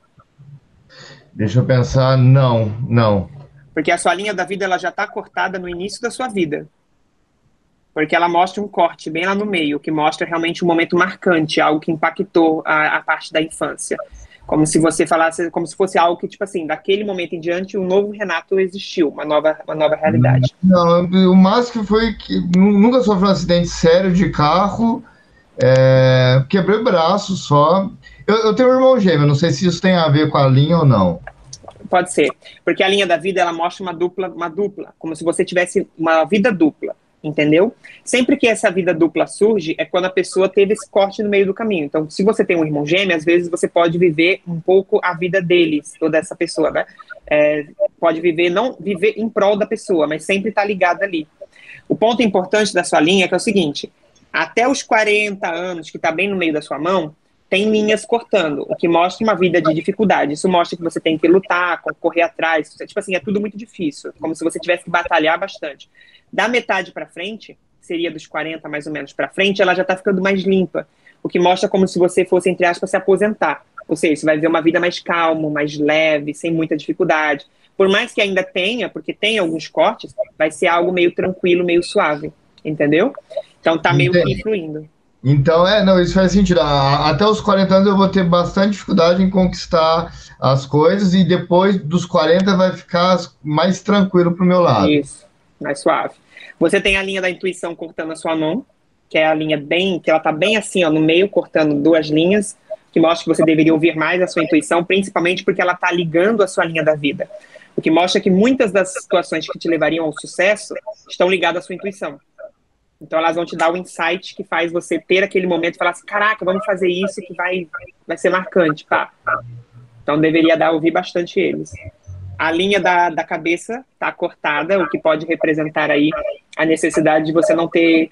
Deixa eu pensar, não. Porque a sua linha da vida ela já está cortada no início da sua vida. Porque ela mostra um corte bem lá no meio, que mostra realmente um momento marcante, algo que impactou a parte da infância. Como se você falasse, como se fosse algo que, tipo assim, daquele momento em diante, um novo Renato existiu, uma nova realidade. Não, o máximo que foi que nunca sofri um acidente sério de carro, quebrei o braço só. Eu tenho um irmão gêmeo, não sei se isso tem a ver com a linha ou não. Pode ser, porque a linha da vida, ela mostra uma dupla, como se você tivesse uma vida dupla. Entendeu? Sempre que essa vida dupla surge, é quando a pessoa teve esse corte no meio do caminho. Então, se você tem um irmão gêmeo, às vezes você pode viver um pouco a vida deles, toda essa pessoa, né? Pode viver, não viver em prol da pessoa, mas sempre estar ligado ali. O ponto importante da sua linha é que é o seguinte, até os 40 anos, que está bem no meio da sua mão, tem linhas cortando, o que mostra uma vida de dificuldade. Isso mostra que você tem que lutar, correr atrás. Tipo assim, é tudo muito difícil, como se você tivesse que batalhar bastante. Da metade para frente, seria dos 40 mais ou menos para frente, ela já está ficando mais limpa, o que mostra como se você fosse, entre aspas, se aposentar. Ou seja, você vai ver uma vida mais calma, mais leve, sem muita dificuldade. Por mais que ainda tenha, porque tem alguns cortes, vai ser algo meio tranquilo, meio suave, entendeu? Então tá meio que fluindo. Então, não, isso faz sentido. Até os 40 anos eu vou ter bastante dificuldade em conquistar as coisas e depois dos 40 vai ficar mais tranquilo pro meu lado. Isso, mais suave. Você tem a linha da intuição cortando a sua mão, que é a linha bem, que ela tá bem assim, ó, no meio, cortando duas linhas, que mostra que você deveria ouvir mais a sua intuição, principalmente porque ela está ligando a sua linha da vida. O que mostra que muitas das situações que te levariam ao sucesso estão ligadas à sua intuição. Então elas vão te dar o insight que faz você ter aquele momento e falar assim, caraca, vamos fazer isso que vai ser marcante, pá. Então deveria ouvir bastante eles. A linha da cabeça está cortada, o que pode representar aí a necessidade de você não ter...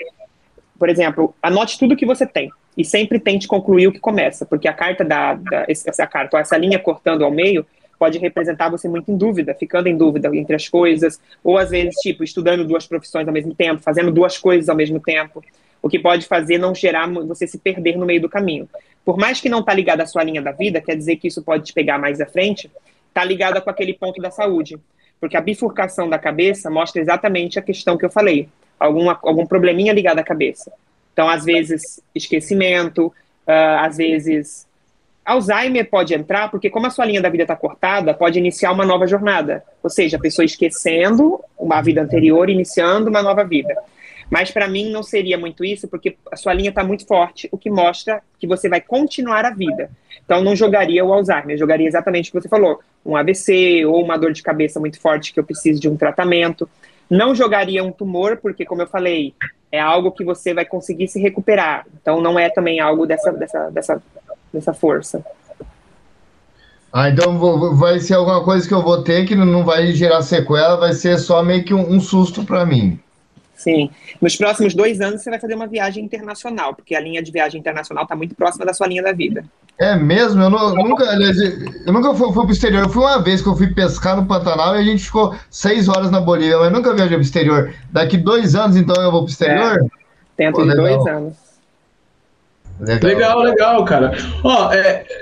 Por exemplo, anote tudo que você tem e sempre tente concluir o que começa, porque a carta essa linha cortando ao meio pode representar você muito em dúvida, ficando em dúvida entre as coisas, ou às vezes, tipo, estudando 2 profissões ao mesmo tempo, fazendo 2 coisas ao mesmo tempo, o que pode fazer não gerar você se perder no meio do caminho. Por mais que não está ligado à sua linha da vida, quer dizer que isso pode te pegar mais à frente, está ligada com aquele ponto da saúde, porque a bifurcação da cabeça mostra exatamente a questão que eu falei, algum probleminha ligado à cabeça. Então, às vezes, esquecimento, às vezes... Alzheimer pode entrar, porque como a sua linha da vida está cortada, pode iniciar uma nova jornada. Ou seja, a pessoa esquecendo uma vida anterior, iniciando uma nova vida. Mas para mim não seria muito isso, porque a sua linha está muito forte, o que mostra que você vai continuar a vida. Então não jogaria o Alzheimer, eu jogaria exatamente o que você falou, um AVC ou uma dor de cabeça muito forte que eu preciso de um tratamento. Não jogaria um tumor, porque como eu falei, é algo que você vai conseguir se recuperar. Então não é também algo dessa força. Então vai ser alguma coisa que eu vou ter que não vai gerar sequela, vai ser só meio que um susto para mim. Sim. Nos próximos 2 anos você vai fazer uma viagem internacional, porque a linha de viagem internacional está muito próxima da sua linha da vida. É mesmo? Eu nunca fui pro exterior. Eu fui uma vez que eu fui pescar no Pantanal e a gente ficou 6 horas na Bolívia, mas nunca viajei pro exterior. Daqui 2 anos, então, eu vou pro exterior? Dentro de 2 anos. Legal, cara. Ó,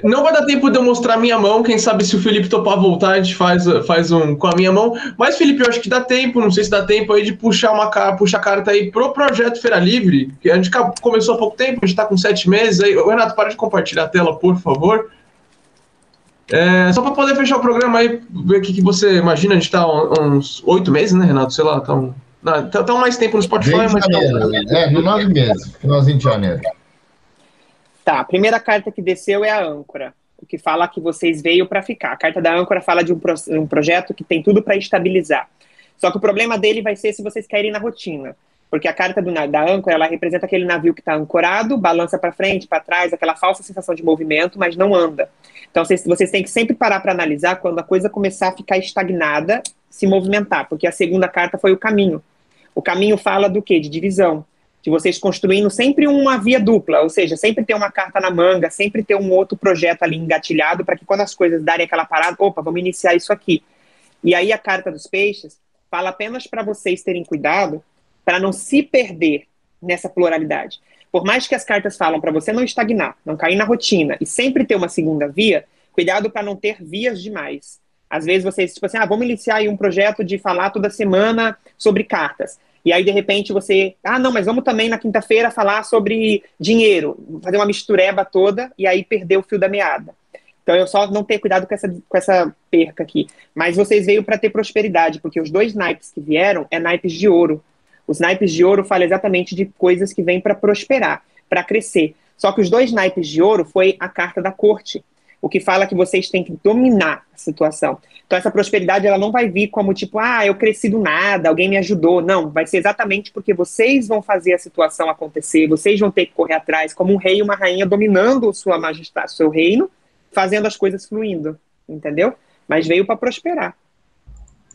não vai dar tempo de eu mostrar a minha mão. Quem sabe se o Felipe topar voltar, a gente faz um com a minha mão. Mas, Felipe, eu acho que dá tempo, não sei se dá tempo aí de puxar a carta aí pro projeto Feira Livre, que a gente começou há pouco tempo, a gente tá com 7 meses aí. Renato, para de compartilhar a tela, por favor. Só para poder fechar o programa aí, ver o que você imagina. A gente tá uns 8 meses, né, Renato? Sei lá, tá mais tempo no Spotify. Mas no 9 meses, finalzinho de janeiro. Tá, a primeira carta que desceu é a âncora, o que fala que vocês veio para ficar. A carta da âncora fala de um projeto que tem tudo para estabilizar. Só que o problema dele vai ser se vocês caírem na rotina. Porque a carta da âncora, ela representa aquele navio que está ancorado, balança para frente, para trás, aquela falsa sensação de movimento, mas não anda. Então vocês têm que sempre parar para analisar quando a coisa começar a ficar estagnada, se movimentar. Porque a segunda carta foi o caminho. O caminho fala do quê? De divisão. De vocês construindo sempre uma via dupla, ou seja, sempre ter uma carta na manga, sempre ter um outro projeto ali engatilhado, para que quando as coisas darem aquela parada, opa, vamos iniciar isso aqui. E aí a carta dos peixes fala apenas para vocês terem cuidado para não se perder nessa pluralidade. Por mais que as cartas falam para você não estagnar, não cair na rotina e sempre ter uma segunda via, cuidado para não ter vias demais. Às vezes vocês, tipo assim, vamos iniciar aí um projeto de falar toda semana sobre cartas. E aí, de repente, você... não, mas vamos também na quinta-feira falar sobre dinheiro. Fazer uma mistureba toda e aí perder o fio da meada. Então, eu só não ter cuidado com essa perca aqui. Mas vocês veio para ter prosperidade, porque os 2 naipes que vieram é naipes de ouro. Os naipes de ouro falam exatamente de coisas que vêm para prosperar, para crescer. Só que os 2 naipes de ouro foi a carta da corte, o que fala que vocês têm que dominar a situação. Então essa prosperidade ela não vai vir como tipo, eu cresci do nada, alguém me ajudou. Não, vai ser exatamente porque vocês vão fazer a situação acontecer, vocês vão ter que correr atrás, como um rei e uma rainha dominando sua majestade, seu reino, fazendo as coisas fluindo, entendeu? Mas veio para prosperar.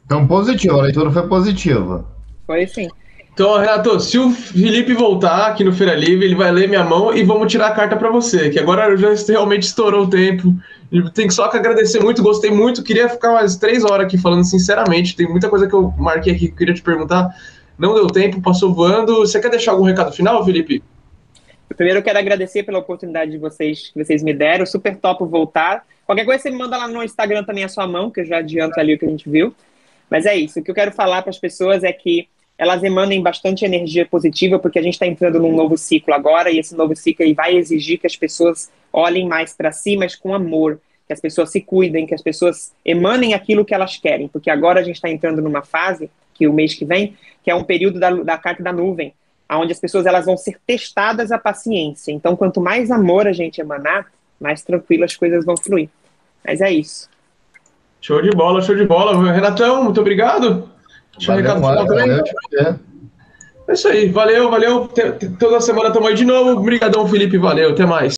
Então positivo, a leitura foi positiva. Foi sim. Então, Renato, se o Felipe voltar aqui no Feira Livre, ele vai ler minha mão e vamos tirar a carta para você, que agora já realmente estourou o tempo. Tem só que agradecer muito, gostei muito, queria ficar umas 3 horas aqui falando sinceramente, tem muita coisa que eu marquei aqui que eu queria te perguntar, não deu tempo, passou voando. Você quer deixar algum recado final, Felipe? Primeiro eu quero agradecer pela oportunidade que vocês me deram, super topo voltar. Qualquer coisa você me manda lá no Instagram também a sua mão, que eu já adianto ali o que a gente viu. Mas é isso, o que eu quero falar para as pessoas é que elas emanem bastante energia positiva, porque a gente está entrando num novo ciclo agora, e esse novo ciclo aí vai exigir que as pessoas olhem mais para si, mas com amor, que as pessoas se cuidem, que as pessoas emanem aquilo que elas querem, porque agora a gente está entrando numa fase, que o mês que vem, que é um período da carta da nuvem, onde as pessoas elas vão ser testadas a paciência. Então, quanto mais amor a gente emanar, mais tranquilo as coisas vão fluir. Mas é isso. Show de bola, show de bola. Renatão, muito obrigado. Deixa eu recado final também. É isso aí, valeu. Toda semana estamos aí de novo. Obrigadão, Felipe, valeu, até mais.